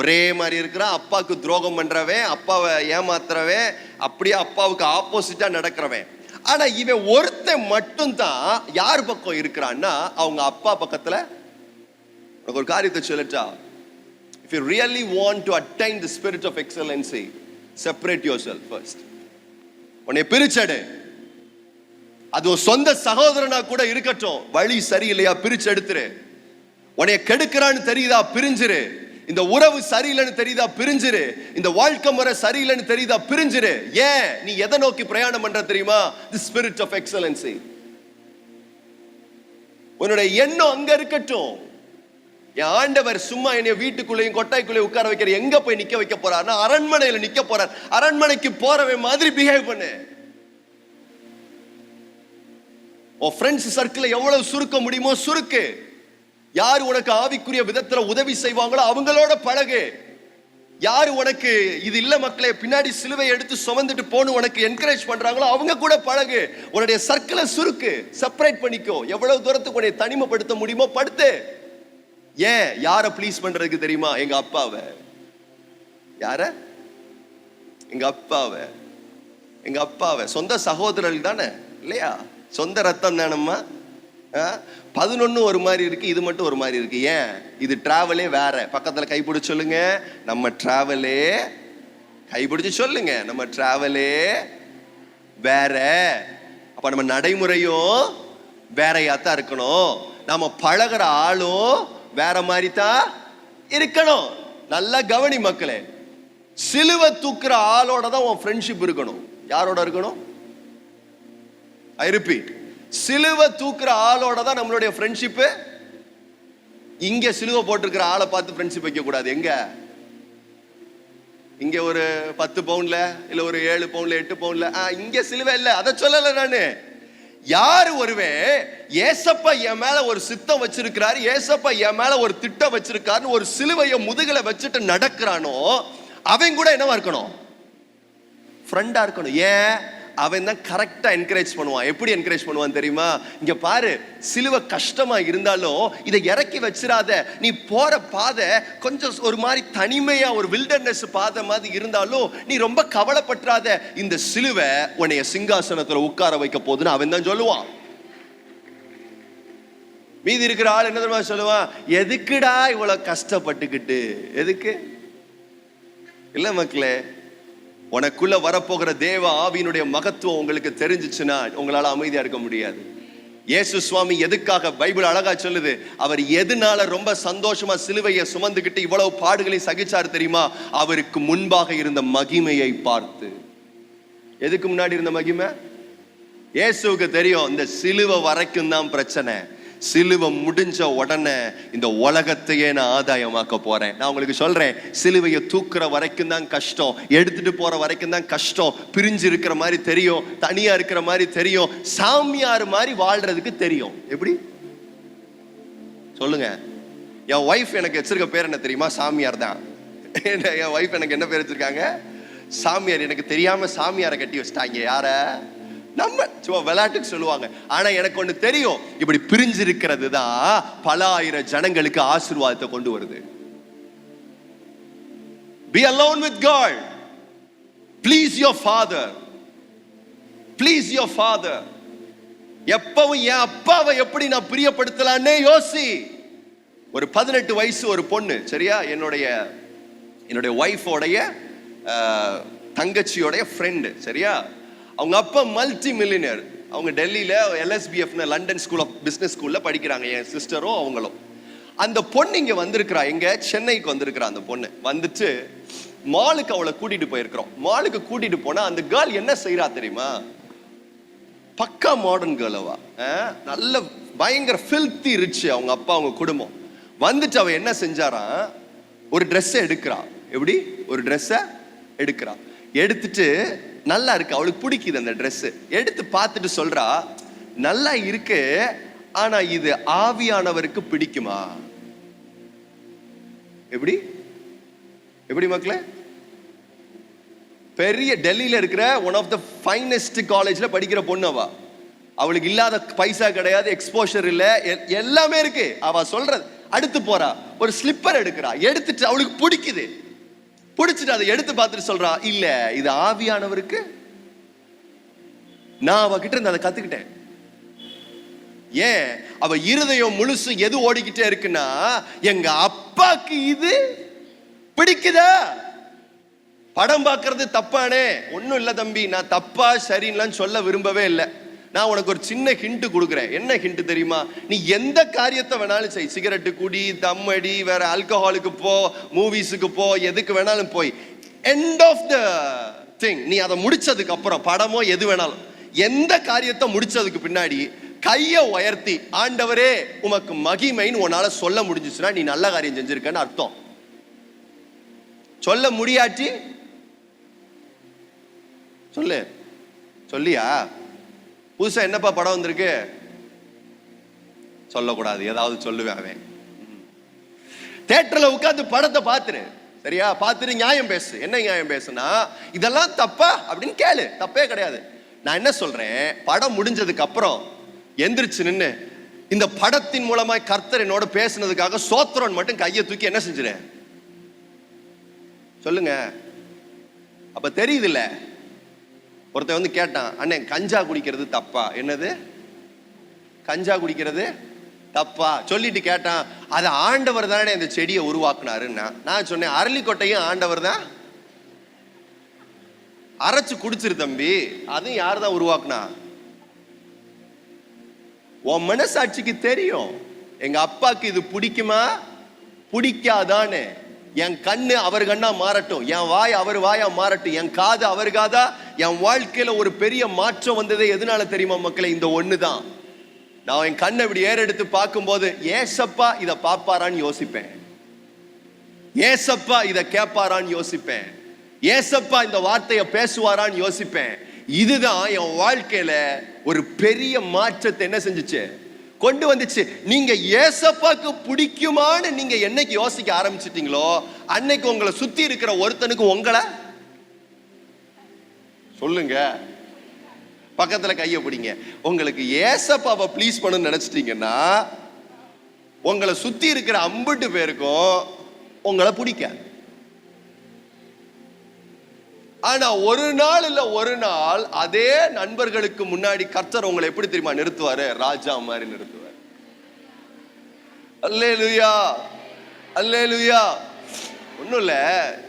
ஒரே மாதிரி இருக்கிறான். அப்பாவுக்கு துரோகம் பண்றவன், அப்பாவை ஏமாத்துறவன், அப்படியே அப்பாவுக்கு ஆப்போசிட்டா நடக்கிறவன். ஆனா இவன் ஒருத்தன் மட்டும் தான் யார் பக்கம் இருக்கிறான்னா அவங்க அப்பா பக்கத்துல. ஒரு காரியத்தை சொல்லட்டா, if you really want to attain the spirit of excellency, separate yourself first. உன்னை பிரிச்செடு. அது ஒரு சொந்த சகோதரனா கூட இருக்கட்டும், வழி சரியில்லையா பிரிச்சு எடுத்துரு. உன்னை கெடுக்கிறான்னு தெரியுதா பிரிஞ்சிரு. இந்த உறவு சரியில்லைன்னு தெரியுதா பிரிஞ்சிரு. இந்த வாழ்க்கை முறை சரியில்லைன்னு தெரியுதா பிரிஞ்சிரு. ஏன்? நீ எதை நோக்கி பிரயாணம் பண்ற தெரியுமா? the spirit of excellency. உன்னுடைய எண்ணம் அங்க இருக்கட்டும். என் ஆண்டவர் சும்மா என்னை வீட்டுக்குள்ளேயும் கொட்டாய்க்குள்ளேயும் உட்கார வைக்கிற எங்க போய் நிக்க வைக்க போறாருன்னா அரண்மனையில நிக்க போறார். அரண்மனைக்கு போறவன் மாதிரி பிஹேவ் பண்ணு. உன் ஃப்ரெண்ட்ஸ் சர்க்கிளை எவ்வளவு சுருக்க முடியுமோ சுருக்கு. யாரு உனக்கு ஆவிக்குரிய விதத்துல உதவி செய்வாங்களோ அவங்களோட பழகு. யாரு உனக்கு இது இல்ல மக்களே பின்னாடி சிலுவை எடுத்து சுமந்துட்டு போன்னு உனக்கு என்கரேஜ் பண்றாங்களோ அவங்க கூட பழகு. உன்னுடைய சர்க்கிளை சுருக்கு, செப்பரேட் பண்ணிக்கோ. எவ்வளவு தூரத்துக்கு உன்னை தனிமைப்படுத்த முடியுமோ படுத்து. ஏன்? யாரை ப்ளீஸ் பண்றதுக்கு தெரியுமா? எங்க அப்பாவை. யார? எங்க அப்பாவை. எங்க அப்பாவை. சொந்த சகோதரர்கள் தானே இல்லையா? சொந்த ரத்தம் தானம்மா. 11 ஒரு மாதிரி இருக்கு, இது மட்டும் ஒரு மாதிரி இருக்கு. ஏன்? இது டிராவலே வேற. பக்கத்துல கைப்பிடிச்சு சொல்லுங்க, நம்ம டிராவலே. கைப்பிடிச்சு சொல்லுங்க, நம்ம டிராவலே வேற. அப்ப நம்ம நடைமுறையும் வேறையாத்தான் இருக்கணும். நம்ம பழகிற ஆளும் வேற மாதிரி தான் இருக்கணும். நல்லா கவனி மக்களே. சிலுவை தூக்குற ஆளோட தான் உன் ஃப்ரெண்ட்ஷிப் இருக்கணும். யாரோட இருக்கணும்? ஐ ரிப்பீட், சிலுவை தூக்குற ஆளோட தான் நம்மளுடைய ஃப்ரெண்ட்ஷிப். இங்க சிலுவை போட்டிருக்கிற ஆளை பார்த்து ஃப்ரெண்ட்ஷிப் வைக்க கூடாது. எங்க? இங்க ஒரு 10 பவுண்ட்ல இல்ல ஒரு 7 பவுண்ட்ல 8 பவுண்ட்ல இங்க சிலுவை இல்ல. அதை சொல்லல நானு. யாரு ஒருவே ஏசப்பா என் மேல ஒரு சித்தம் வச்சிருக்கிறாரு, ஏசப்பா என் மேல ஒரு திட்டம் வச்சிருக்காருன்னு ஒரு சிலுவையை முதுகுல வச்சுட்டு நடக்கிறானோ அவன் கூட என்னவா இருக்கணும்? ஃப்ரெண்டா இருக்கணும். ஏன்? அவன் தான் கரெக்டா என்கரேஜ் பண்ணுவான். எப்படி என்கரேஜ் பண்ணுவான் தெரியுமா? இங்க பாரு, சிலுவை கஷ்டமா இருந்தாலும் இதை இறக்கி வச்சிராத. நீ போற பாதை கொஞ்சம் ஒரு மாதிரி தனிமையா ஒரு வில்டர்னஸ் பாதை மாதிரி இருந்தாலும் நீ ரொம்ப கவலைப்பட்டுறாத. இந்த சிலுவை உன்னைய சிங்காசனத்துல உட்கார வைக்க போகுதுன்னு அவன் தான் சொல்லுவான். மீதி இருக்கிற ஆள் என்ன தெரியுமா சொல்லுவான்? எதுக்குடா இவ்வளவு கஷ்டப்பட்டுக்கிட்டு? எதுக்கு? இல்ல மக்களே, உனக்குள்ள வரப்போகிற தேவ ஆவியினுடைய மகத்துவம் உங்களுக்கு தெரிஞ்சிச்சுன்னா உங்களால அமைதியா இருக்க முடியாது. இயேசு சுவாமி எதுக்காக, பைபிள் அழகா சொல்லுது, அவர் எதனால ரொம்ப சந்தோஷமா சிலுவையை சுமந்துக்கிட்டு இவ்வளவு பாடுகளை சகிச்சார் தெரியுமா? அவருக்கு முன்பாக இருந்த மகிமையை பார்த்து. எதுக்கு முன்னாடி இருந்த மகிமை? இயேசுவுக்கு தெரியும் இந்த சிலுவை வரைக்கும் தான் பிரச்சனை, சிலுவை முடிஞ்ச உடனே இந்த உலகத்தையே நான் ஆதாயமாக்க போறேன். நான் உங்களுக்கு சொல்றேன், சிலுவையை தூக்குற வரைக்கும் தான் கஷ்டம், எடுத்துட்டு போற வரைக்கும் தான் கஷ்டம், பிரிஞ்சு இருக்கிற மாதிரி தெரியும், தனியா இருக்கிற மாதிரி தெரியும், சாமியார் மாதிரி வாழ்றதுக்கு தெரியும். எப்படி சொல்லுங்க? என் ஒய்ஃப் எனக்கு வச்சிருக்க பேர் என்ன தெரியுமா? சாமியார் தான். என் ஒய்ஃப் எனக்கு என்ன பேர் வச்சிருக்காங்க? சாமியார். எனக்கு தெரியாம சாமியாரை கட்டி வச்சிட்டாங்க. யார? நம்ம சும்மா விளையாட்டுக்கு சொல்லுவாங்க. ஆனா எனக்கு ஒண்ணு தெரியும், இப்படி பிரிஞ்சு இருக்கிறது தான் பல ஆயிரம் ஜனங்களுக்கு ஆசீர்வாதத்தை கொண்டு வருது. Be alone with God. Please your father. Please your father. எப்பவும் என் அப்பாவை எப்படி நான் பிரியப்படுத்தலான்னே யோசி. ஒரு 18 வயசு ஒரு பொண்ணு, சரியா? என்னுடைய ஒய்ஃபோடைய தங்கச்சியோடைய ஃப்ரெண்டு, சரியா? அவங்க அப்பா மல்டி மில்லியனர். அவங்க டெல்லியில LSBF London school of business ஸ்கூல்ல படிக்கிறாங்க, என் சிஸ்டரும் அவங்களும். அந்த பொண்ணு இங்க வந்திருக்கிறா, எங்க சென்னைக்கு வந்திருக்கிறா. அந்த பொண்ணு வந்துட்டு மாலுக்கு அவளை கூட்டிட்டு போயிருக்கிறோம். மாலுக்கு கூட்டிட்டு போனா அந்த கேர்ள் என்ன செய்யறா தெரியுமா? பக்கா மாடர்ன் கேர்ளவா, நல்ல பயங்கர ஃபில்த்தி ரிச். அவங்க அப்பா அவங்க குடும்பம் வந்துட்டு அவ என்ன செஞ்சாராம், ஒரு ட்ரெஸ்ஸை எடுக்கிறா. எப்படி? ஒரு ட்ரெஸ்ஸை எடுக்கிறா. எடுத்துட்டு நல்லா இருக்கு, அவளுக்கு பிடிக்குது அந்த ட்ரெஸ். எடுத்து பார்த்துட்டு சொல்றா, நல்லா இருக்கு, ஆனா இது ஆவியானவருக்கு பிடிக்குமா? எப்படி எப்படி மக்களே? பெரிய டெல்லியில இருக்கிற ஒன் ஆஃப் த ஃபைனஸ்ட் காலேஜ்ல படிக்கிற பொண்ணு அவ. அவளுக்கு இல்லாத பைசா கிடையாது, எக்ஸ்போஷர் இல்ல, எல்லாமே இருக்கு. அவ சொல்றது அடுத்து போறா, ஒரு ஸ்லிப்பர் எடுக்கிறா. எடுத்துட்டு அவளுக்கு பிடிக்குது, பிடிச்சிட்டு அதை எடுத்து பார்த்துட்டு சொல்றா, இல்ல இது ஆவியானவருக்கு. நான் அவகிட்ட இருந்து அதை கத்துக்கிட்டேன். ஏன்? அவ இருதயம் முழுசு எது ஓடிக்கிட்டே இருக்குன்னா, எங்க அப்பாக்கு இது பிடிக்குதா? படம் பார்க்கறது தப்பானே? ஒன்னும் இல்ல தம்பி, நான் தப்பா சரின்னு சொல்ல விரும்பவே இல்லை. நான் உனக்கு ஒரு சின்ன ஹிண்ட் கொடுக்குறேன். என்ன ஹிண்ட் தெரியுமா? நீ எந்த காரியத்தை வேணாலும் செய், சிகரெட்டு குடி, தம் அடி, வேற ஆல்கஹாலுக்கு போ, மூவிஸுக்கு போ, எதுக்கு வேணாலும் போய், எண்ட் ஆஃப் த திங் நீ அதை முடிச்சதுக்கு அப்புறம், படமோ எது வேணாலும், எந்த காரியத்தை முடிச்சதுக்கு பின்னாடி கையை உயர்த்தி ஆண்டவரே உமக்கு மகிமைன்னு உன்னால சொல்ல முடிஞ்சுச்சுன்னா நீ நல்ல காரியம் செஞ்சிருக்கன்னு அர்த்தம். சொல்ல முடியாட்டி சொல்லு. சொல்லியா? புதுசா என்னப்பா படம் வந்திருக்கு? சொல்லக்கூடாது, ஏதாவது சொல்லுவேன். அவன் தியேட்டர்ல உட்கார்ந்து படத்தை பார்த்துரு, சரியா? பார்த்துட்டு நியாயம் பேசு. என்ன நியாயம் பேசுனா, இதெல்லாம் தப்பா அப்படின்னு கேளு, தப்பே கிடையாது. நான் என்ன சொல்றேன், படம் முடிஞ்சதுக்கு அப்புறம் எந்திரிச்சு நின்று இந்த படத்தின் மூலமாய் கர்த்தர் என்னோட பேசுனதுக்காக சோத்திரம் மட்டும் கையை தூக்கி என்ன செஞ்சிரு சொல்லுங்க. அப்ப தெரியுது இல்ல? ஒருத்தன் வந்து கேட்டான், அண்ணே கஞ்சா குடிக்கிறது தப்பா? என்னது கஞ்சா குடிக்கிறது தப்பா சொல்லிட்டு கேட்டான், அது ஆண்டவர் தானே இந்த செடியை உருவாக்குனாருன்னா. நான் சொன்னேன், அரளிக்கொட்டையும் ஆண்டவர் தான் அரைச்சு குடிச்சிரு தம்பி, அதுவும் யார் தான் உருவாக்குனா? உன் மனசாட்சிக்கு தெரியும், எங்க அப்பாக்கு இது பிடிக்குமா பிடிக்காதான்னு. என் கண்ணு அவர் கண்ணா மாறட்டும், என் வாய் அவர் வாயா மாறட்டும், என் காது அவர் காதா. என் வாழ்க்கையில ஒரு பெரிய மாற்றம் வந்ததே எதனால தெரியுமா மக்களே? இந்த ஒண்ணுதான். நான் என் கண்ணை இப்படி ஏறெடுத்து பார்க்கும்போது, ஏசப்பா இதை பாப்பாரான்னு யோசிப்பேன், ஏசப்பா இதை கேட்பாரான்னு யோசிப்பேன், ஏசப்பா இந்த வார்த்தையை பேசுவாரான்னு யோசிப்பேன். இதுதான் என் வாழ்க்கையில ஒரு பெரிய மாற்றத்தை என்ன செஞ்சுச்சு, கொண்டு வந்துச்சு. நீங்க ஏசப்பாக்கு பிடிக்குமான்னு நீங்க என்னைக்கு யோசிக்க ஆரம்பிச்சிட்டீங்களோ, அன்னைக்கு உங்களை சுத்தி இருக்கிற ஒருத்தனுக்கு உங்களை சொல்லுங்க, பக்கத்துல கையை பிடிங்க. உங்களுக்கு ஏசப்பாவை ப்ளீஸ் பண்ணணும்னு நினைச்சிட்டீங்கன்னா, உங்களை சுத்தி இருக்கிற 50 பேருக்கும் உங்களை பிடிக்காது. ஆனா ஒரு நாள் இல்ல ஒரு நாள் அதே நண்பர்களுக்கு முன்னாடி கர்த்தர் உங்களை எப்படி தெரியுமா நிறுத்துவாரு? ராஜா மாதிரி நிறுத்துவார். அல்லேலூயா, அல்லேலூயா. ஒன்றும் இல்லை,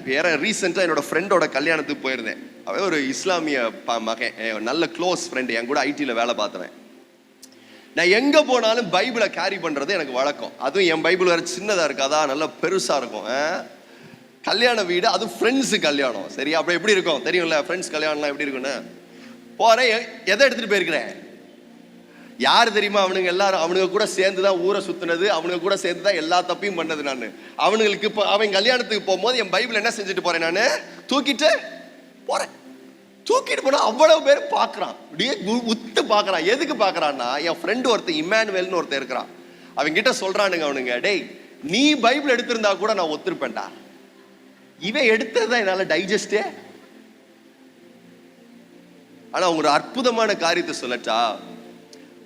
வேற ரீசெண்டாக என்னோட ஃப்ரெண்டோட கல்யாணத்துக்கு போயிருந்தேன். அவன் ஒரு இஸ்லாமிய மகன், நல்ல க்ளோஸ் ஃப்ரெண்டு, என் கூட ஐடியில் வேலை பார்த்தவன். நான் எங்க போனாலும் பைபிளை கேரி பண்றது எனக்கு வழக்கம். அதுவும் என் பைபிள் வேற சின்னதா இருக்காதா, நல்லா பெருசா இருக்கும். கல்யாண வீடு, அது ஃப்ரெண்ட்ஸு கல்யாணம், சரி? அப்ப எப்படி இருக்கும் தெரியும்ல, ஃப்ரெண்ட்ஸ் கல்யாணம்லாம் எப்படி இருக்குன்னு. போறேன், எதை எடுத்துட்டு போயிருக்கிறேன்? யார் தெரியுமா? அவனுங்க எல்லாரும் அவனுங்க கூட சேர்ந்துதான் ஊரை சுத்தினது, அவனுங்க கூட சேர்ந்துதான் எல்லா தப்பையும் பண்ணது. நான் அவனுங்களுக்கு இப்போ அவன் கல்யாணத்துக்கு போகும்போது என் பைபிள் என்ன செஞ்சுட்டு போறேன், நான் தூக்கிட்டு போறேன். தூக்கிட்டு போனா அவ்வளவு பேர் பாக்குறான், அப்படியே உத்து பாக்குறான். எதுக்கு பாக்குறான்னா, என் ஃப்ரெண்டு ஒருத்தன் இம்மானுவேல்னு ஒருத்தன் இருக்கிறான். அவங்க கிட்ட சொல்றானுங்க அவனுங்க, டேய் நீ பைபிள் எடுத்திருந்தா கூட நான் ஒத்துருப்பேன்டா, இவன் எடுத்ததுதான் என்னால டைஜஸ்டே. ஆனா ஒரு அற்புதமான காரியத்தை சொல்லட்டா,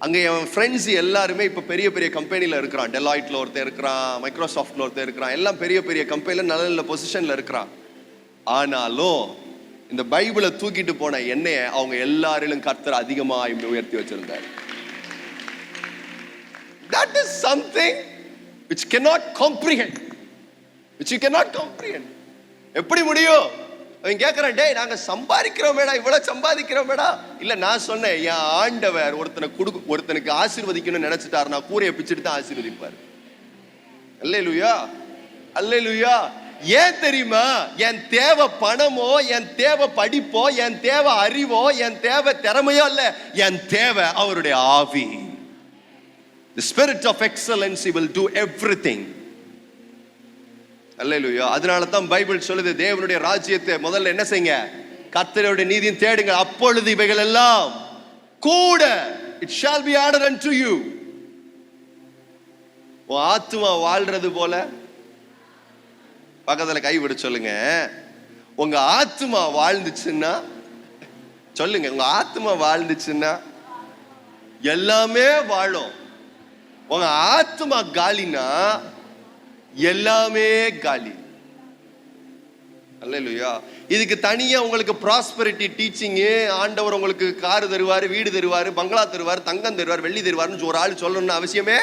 அங்க என் ஃப்ரெண்ட்ஸ் எல்லாருமே இப்ப பெரிய பெரிய கம்பெனில இருக்கிறான். டெலாய்ட்ல ஒருத்தர் இருக்கிறான், மைக்ரோசாஃப்ட்ல ஒருத்தர் இருக்கிறான், எல்லாம் பெரிய பெரிய கம்பெனில நல்ல நல்ல பொசிஷன்ல இருக்கிறான். ஆனாலும் இந்த பைபிளை தூக்கிட்டு போன என்னைய அவங்க எல்லாரிலும் கர்த்தர் அதிகமாக உயர்த்தி வச்சிருந்தார். That is something which cannot comprehend, which you cannot comprehend. எப்படி முடியும்? அவன் கேட்கறான், டேய் நாங்க சம்பாதிக்கிறோமேடா, இவ்வளவு சம்பாதிக்கிறோமேடா. இல்ல, நான் சொன்னேன், என் ஆண்டவர் ஒருத்தனுக்கு ஆசீர்வதிக்கணும்னு நினைச்சிட்டாருன்னா கூரையை பிச்சுட்டு தான் ஆசீர்வதிப்பார். அல்லேலூயா, அல்லேலூயா. ஏன் தெரியுமா? என் தேவை பணமோ, என் தேவை படிப்போ, என் தேவை அறிவோ, என் தேவை திறமையோ இல்ல, என் தேவை அவருடைய ஆவி. The spirit of excellency will do everything. அல்லேலூயா. அதனால தான் பைபிள் சொல்லுது, தேவனுடைய ராஜ்யத்தை முதல்ல என்ன செய்யுங்க, கர்த்தருடைய நீதியும் தேடுங்க, அப்பொழுது இவைகள் எல்லாம் கூட it shall be added unto you. உன் ஆத்துமா வாழ்றது போல, பக்கத்துல கை விட சொல்லுங்க, உங்க ஆத்துமா வாழ்ந்துச்சுன்னா, சொல்லுங்க, உங்க ஆத்துமா வாழ்ந்துச்சுன்னா எல்லாமே வாழும். உங்க ஆத்துமா காலினா எல்லாமே காலி. அல்லேலூயா. இதுக்கு தனியா உங்களுக்கு ப்ராஸ்பரிட்டி டீச்சிங், ஆண்டவர் உங்களுக்கு காரு தருவாரு, வீடு தருவாரு, பங்களா தருவாரு, தங்கம் தருவார், வெள்ளி தருவாருன்னு ஒரு ஆள் சொல்லணும்னு அவசியமே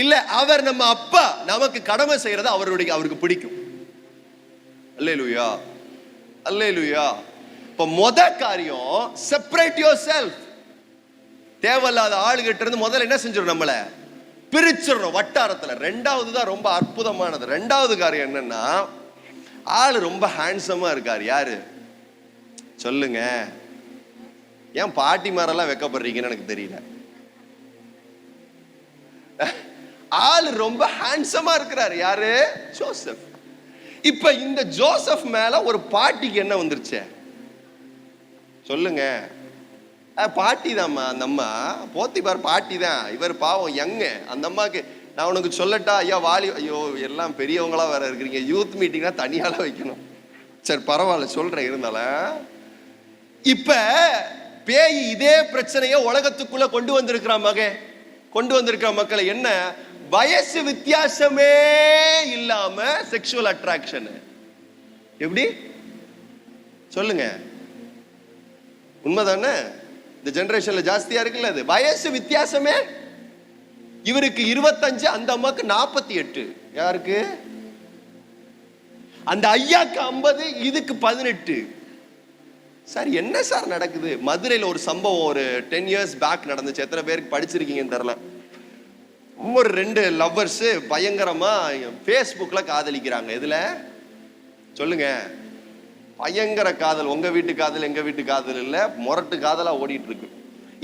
இல்ல. அவர் நம்ம அப்பா, நமக்கு கடமை செய்யறது அவருக்கு பிடிக்கும். அல்லேலூயா, அல்லேலூயா. இப்ப முத காரியம், செப்பரேட் யுவர் செல்ஃப். தேவையில்லாத ஆளுகிட்ட இருந்து முதல்ல என்ன செஞ்சிடும், நம்மள பிரிச்சிடணும் வட்டாரத்துல. ரெண்டாவது தான் ரொம்ப அற்புதமானது. ரெண்டாவது காரியம் என்னன்னா, ஆளு ரொம்ப ஹேண்ட்ஸமா இருக்காரு. யாரு சொல்லுங்க? ஏன் பாட்டி மாரெல்லாம் வெக்கப்படுறீங்கன்னு எனக்கு தெரியல. ஆளு ரொம்ப ஹேண்ட்ஸமா இருக்கிறாரு. யாரு? ஜோசப். இப்ப இந்த ஜோசப் மேல ஒரு பாட்டிக்கு என்ன வந்துருச்சு சொல்லுங்க? பாட்டி தான்மா, அந்த அம்மா போத்திபார் பாட்டி தான். இவர் பாவம் யங்கு. அந்த அம்மாக்கு நான் உனக்கு சொல்லட்டா, ஐயா வாலி, ஐயோ எல்லாம் பெரியவங்களா வேற இருக்கிறீங்க, யூத் மீட்டிங்னா தனியால வைக்கணும். சரி பரவாயில்ல சொல்றேன். இருந்தாலும் இப்ப பேய் இதே பிரச்சனைய உலகத்துக்குள்ள கொண்டு வந்திருக்கிற மக்களை என்ன, வயசு வித்தியாசமே இல்லாம செக்ஷுவல் அட்ராக்ஷன். எப்படி சொல்லுங்க? உண்மைதானே? இந்த ஜெனரேஷன்ல ஜாஸ்தியா இருக்குல்ல அது. வயசு வித்தியாசமே. இவருக்கு 25, அந்த அம்மாக்கு 48. யாருக்கு? அந்த ஐயாக்கு 50, இதுக்கு 18. சார் என்ன சார் நடக்குது? மதுரையில் ஒரு சம்பவம் ஒரு 10 years பேக் நடந்துச்சு. எத்தனை பேருக்கு படிச்சிருக்கீங்கன்னு தெரியல. ஒரு 2 லவ்வர்ஸ் பயங்கரமா ஃபேஸ்புக்ல காதலிக்கிறாங்க. எதுல சொல்லுங்க? பயங்கர காதல். உங்க வீட்டு காதல், எங்க வீட்டு காதல் இல்ல, முரட்டு காதலா ஓடிட்டு இருக்கு.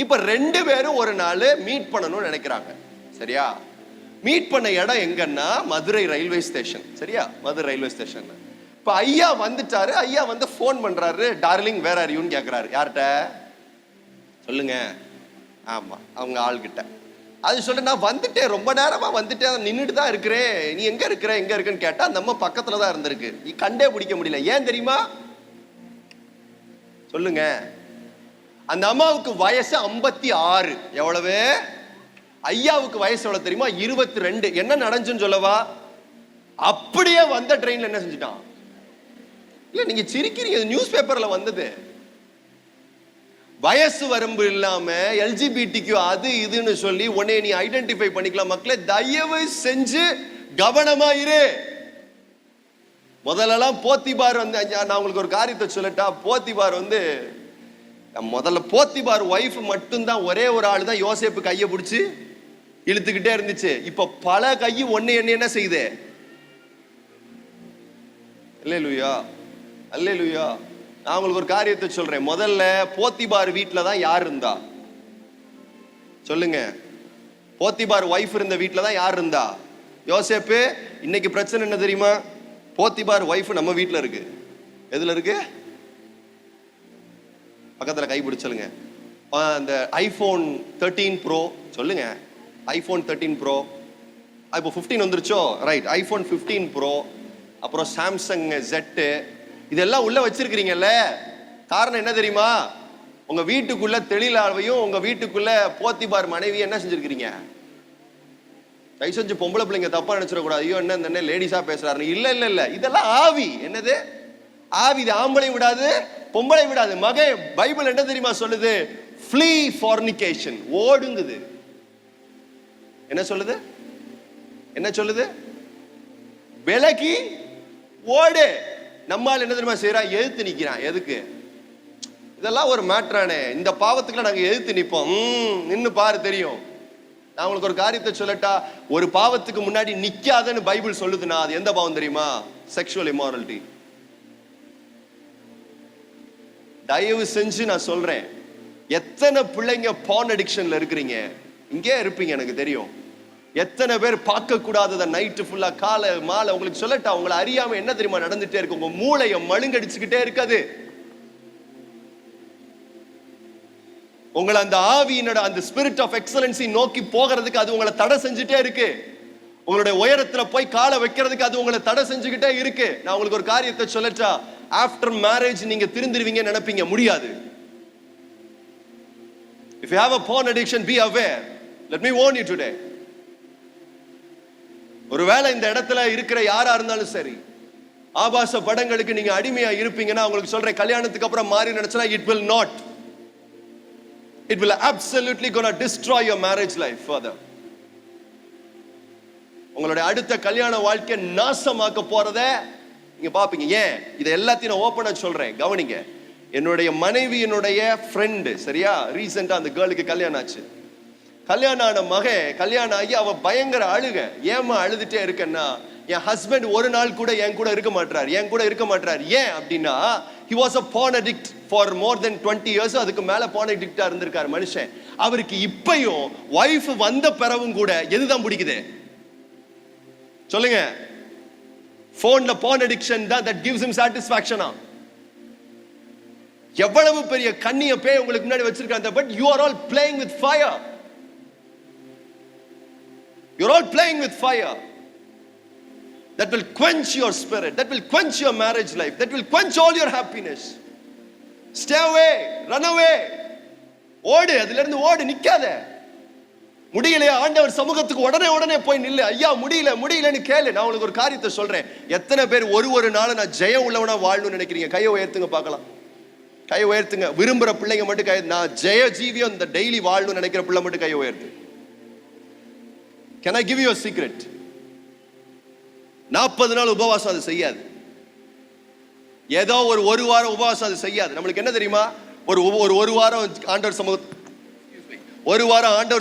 இப்ப 2 பேரும் ஒரு நாள் மீட் பண்ணணும்னு நினைக்கிறாங்க. சரியா? மீட் பண்ண இடம் எங்கன்னா மதுரை ரயில்வே ஸ்டேஷன். சரியா? Madurai railway station. இப்ப ஐயா வந்துட்டாரு. ஐயா வந்து போன் பண்றாரு, டார்லிங் வேர் ஆர் யூன்னு கேக்குறாரு. யார்கிட்ட சொல்லுங்க? ஆமா, அவங்க ஆள்கிட்ட. அது சொல்ல, நான் வந்துட்டேன், ரொம்ப நேரமா வந்துட்டேன், நின்றுட்டு தான் இருக்கிறேன், நீ எங்க இருக்குன்னு கேட்டா, நம்ம பக்கத்துல தான் இருந்திருக்கு. நீ கண்டே பிடிக்க முடியல. ஏன் தெரியுமா? சொல்லுங்க. அந்த அம்மாவுக்கு வயசு 56. எவ்வளவு? ஐயாவுக்கு வயசு எவ்வளவு தெரியுமா? 22. என்ன நடந்துச்சுன்னு சொல்லவா? அப்படியே வந்த ட்ரெயின்ல என்ன செஞ்சுட்டான்? இல்ல நீங்க சிரிக்கிறீங்க, நியூஸ் பேப்பர்ல வந்தது. வயசு வரம்பு இல்லாம எல்ஜிபிடிக்கு அது இதுன்னு சொல்லி உன்னை நீ ஐடென்டிஃபை பண்ணிக்கலாம். மக்களே தயவு செஞ்சு கவனமா இரு. முதல்லலாம் போத்திபார் வந்து, நான் உங்களுக்கு ஒரு காரியத்தை சொல்லட்டா, போத்திபார் வந்து முதல்ல போத்திபார் ஒய்ஃப் மட்டும்தான், ஒரே ஒரு ஆள் தான் யோசேப்பு கையை பிடிச்சி இழுத்துக்கிட்டே இருந்துச்சு. இப்ப பல கை ஒன்னு என்ன செய்யுது? அல்லேலூயா, அல்லேலூயா. நான் உங்களுக்கு ஒரு காரியத்தை சொல்றேன். முதல்ல போத்திபார் வீட்டுல தான் யார் இருந்தா? சொல்லுங்க. போத்திபார் ஒய்ஃப் இருந்த வீட்டுல தான் யார் இருந்தா? யோசேப்பு. இன்னைக்கு பிரச்சனை என்ன தெரியுமா? போத்திபார் ஒய்ஃப் நம்ம வீட்டுல இருக்கு. எதுல இருக்கு? பக்கத்துல கை பிடிச்சலுங்க. அந்த ஐபோன் 13 ப்ரோ சொல்லுங்க. ஐபோன் 13 ப்ரோ, இப்போ 15 வந்துருச்சோ, ரைட். ஐபோன் 15 ப்ரோ, அப்புறம் சாம்சங் Z, இதெல்லாம் உள்ள வச்சிருக்கிறீங்கல்ல. காரணம் என்ன தெரியுமா? உங்க வீட்டுக்குள்ள தெளிலாவையும் உங்க வீட்டுக்குள்ள போத்திபார் மனைவி என்ன செஞ்சிருக்கிறீங்க? கை செஞ்சு பொம்பளை பிள்ளைங்க தப்பா நினைச்சிடக்கூடாது. ஐயோ என்ன லேடிஸா பேசுறாரு. இல்ல இல்ல இல்ல, இதெல்லாம் ஆவி. என்னது ஆவி? இது ஆம்பளை விடாது, பொம்பளை விடாது. மகன், பைபிள் என்ன தெரியுமா சொல்லுது? flee fornication, ஓடுங்குது. என்ன சொல்லுது? என்ன சொல்லுது? விலகி ஓடு. நம்மால் என்ன தெரியுமா செய்யறா? எதிர்த்து நிக்கிறான். எதுக்கு? இதெல்லாம் ஒரு மேட்ரானே. இந்த பாவத்துக்குலாம் நாங்க எதிர்த்து நிப்போம். நின்னு பாரு, தெரியும். நான் உங்களுக்கு ஒரு காரியத்தை சொல்லட்டா? ஒரு பாவத்துக்கு முன்னாடி நிக்காதன்னு பைபிள் சொல்லுதுன்னா அது எந்த பாவம் தெரியுமா? செக்ஷுவல் இம்மாரலிட்டி. தயவு செஞ்சு நான் சொல்றேன், எத்தனை பிள்ளைங்க பான் அடிக்ஷன்ல இருக்கிறீங்க? இங்கே இருப்பீங்க, எனக்கு தெரியும். எத்தனை பேர் பார்க்க கூடாதத நைட்டு ஃபுல்லா காலை மாலை. உங்களுக்கு சொல்லட்டா, உங்களை அறியாம என்ன தெரியுமா நடந்துட்டே இருக்கு? உங்க மூளையை மழுங்கடிச்சுக்கிட்டே இருக்காது. உங்களை அந்த ஆவியினோட அந்த ஸ்பிரிட் ஆஃப் எக்ஸலன்சி நோக்கி போகிறதுக்கு அது உங்களை தடை செஞ்சுட்டே இருக்கு. உங்களுடைய உயரத்துல போய் காலை வைக்கிறதுக்கு அது உங்களை தடை செஞ்சுக்கிட்டே இருக்கு. நான் உங்களுக்கு ஒரு காரியத்தை சொல்லட்டா? ஆஃப்டர் மேரேஜ் நீங்க திருந்திருவீங்க நினைப்பீங்க, முடியாது. If you have a porn addiction, be aware. Let me warn you today. ஒருவேளை இந்த இடத்துல இருக்கிற யாரா இருந்தாலும் சரி, ஆபாச படங்களுக்கு நீங்க அடிமையா இருப்பீங்கன்னா உங்களுக்கு சொல்றேன், கல்யாணத்துக்கு அப்புறம் மாறி நினைச்சா it will not. It will absolutely gonna destroy your marriage life further. உங்களுடைய அடுத்த கல்யாண வாழ்க்கை நாசமாக்க போறத நீங்க பாப்பீங்க. ஏன் இதை எல்லாத்தையும் நான் ஓப்பனா சொல்றேன், கவனிங்க. என்னுடைய மனைவி, என்னுடைய ஃப்ரெண்டு, சரியா, ரீசெண்டா அந்த கேர்ளுக்கு கல்யாணம் ஆச்சு. கல்யாணம் ஆன கல்யாணம் ஆகி அவ பயங்கர அழுக. ஏமா அழுதுட்டே இருக்கன்னா, என் ஹஸ்பண்ட் ஒரு நாள் கூட என் கூட இருக்க மாட்டார். ஏன் அப்படின்னா, he was a porn addict for more than 20 years. அதுக்கு மேல porn addict இருந்திருக்காரு மனுஷன். அவருக்கு இப்பயும் வைஃப் வந்த பிறவும் கூட எதுதான் பிடிக்குது? சொல்லுங்க. போன்ல porn addiction தான் that gives him satisfaction. எவ்வளவு பெரிய கண்ணிய பேய் உங்களுக்கு முன்னாடி வச்சிருக்காங்க. But you are all playing with fire. You're all playing with fire. That will quench your spirit. That will quench your marriage life. That will quench all your happiness. Stay away. Run away. ஓடு, அதுல இருந்து ஓடு, நிக்காத. முடியலையா? ஆண்டவர் சமூகத்துக்கு உடனே போய் நில்லு. ஐயா முடியலன்னு கேளு. நான் உங்களுக்கு ஒரு காரியத்தை சொல்றேன். எத்தனை பேர் ஒரு நாள் நான் ஜெயம் உள்ளவனா வாழணும்னு நினைக்கிறீங்க? கையை உயர்த்துங்க பார்க்கலாம். கையை உயர்த்துங்க. விரும்புற பிள்ளைங்க மட்டும் கை. நான் ஜெய ஜீவியம் இந்த டெய்லி வாழணும்னு நினைக்கிற பிள்ளை மட்டும் கையை உயர்த்து. Can I give you a secret? 40 நாள் உபவாசம் அது செய்யாது. ஏதோ ஒரு வாரம் உபவாசம் அது செய்யாது. நம்மளுக்கு என்ன தெரியுமா? ஒரு வாரம் ஆண்டவர்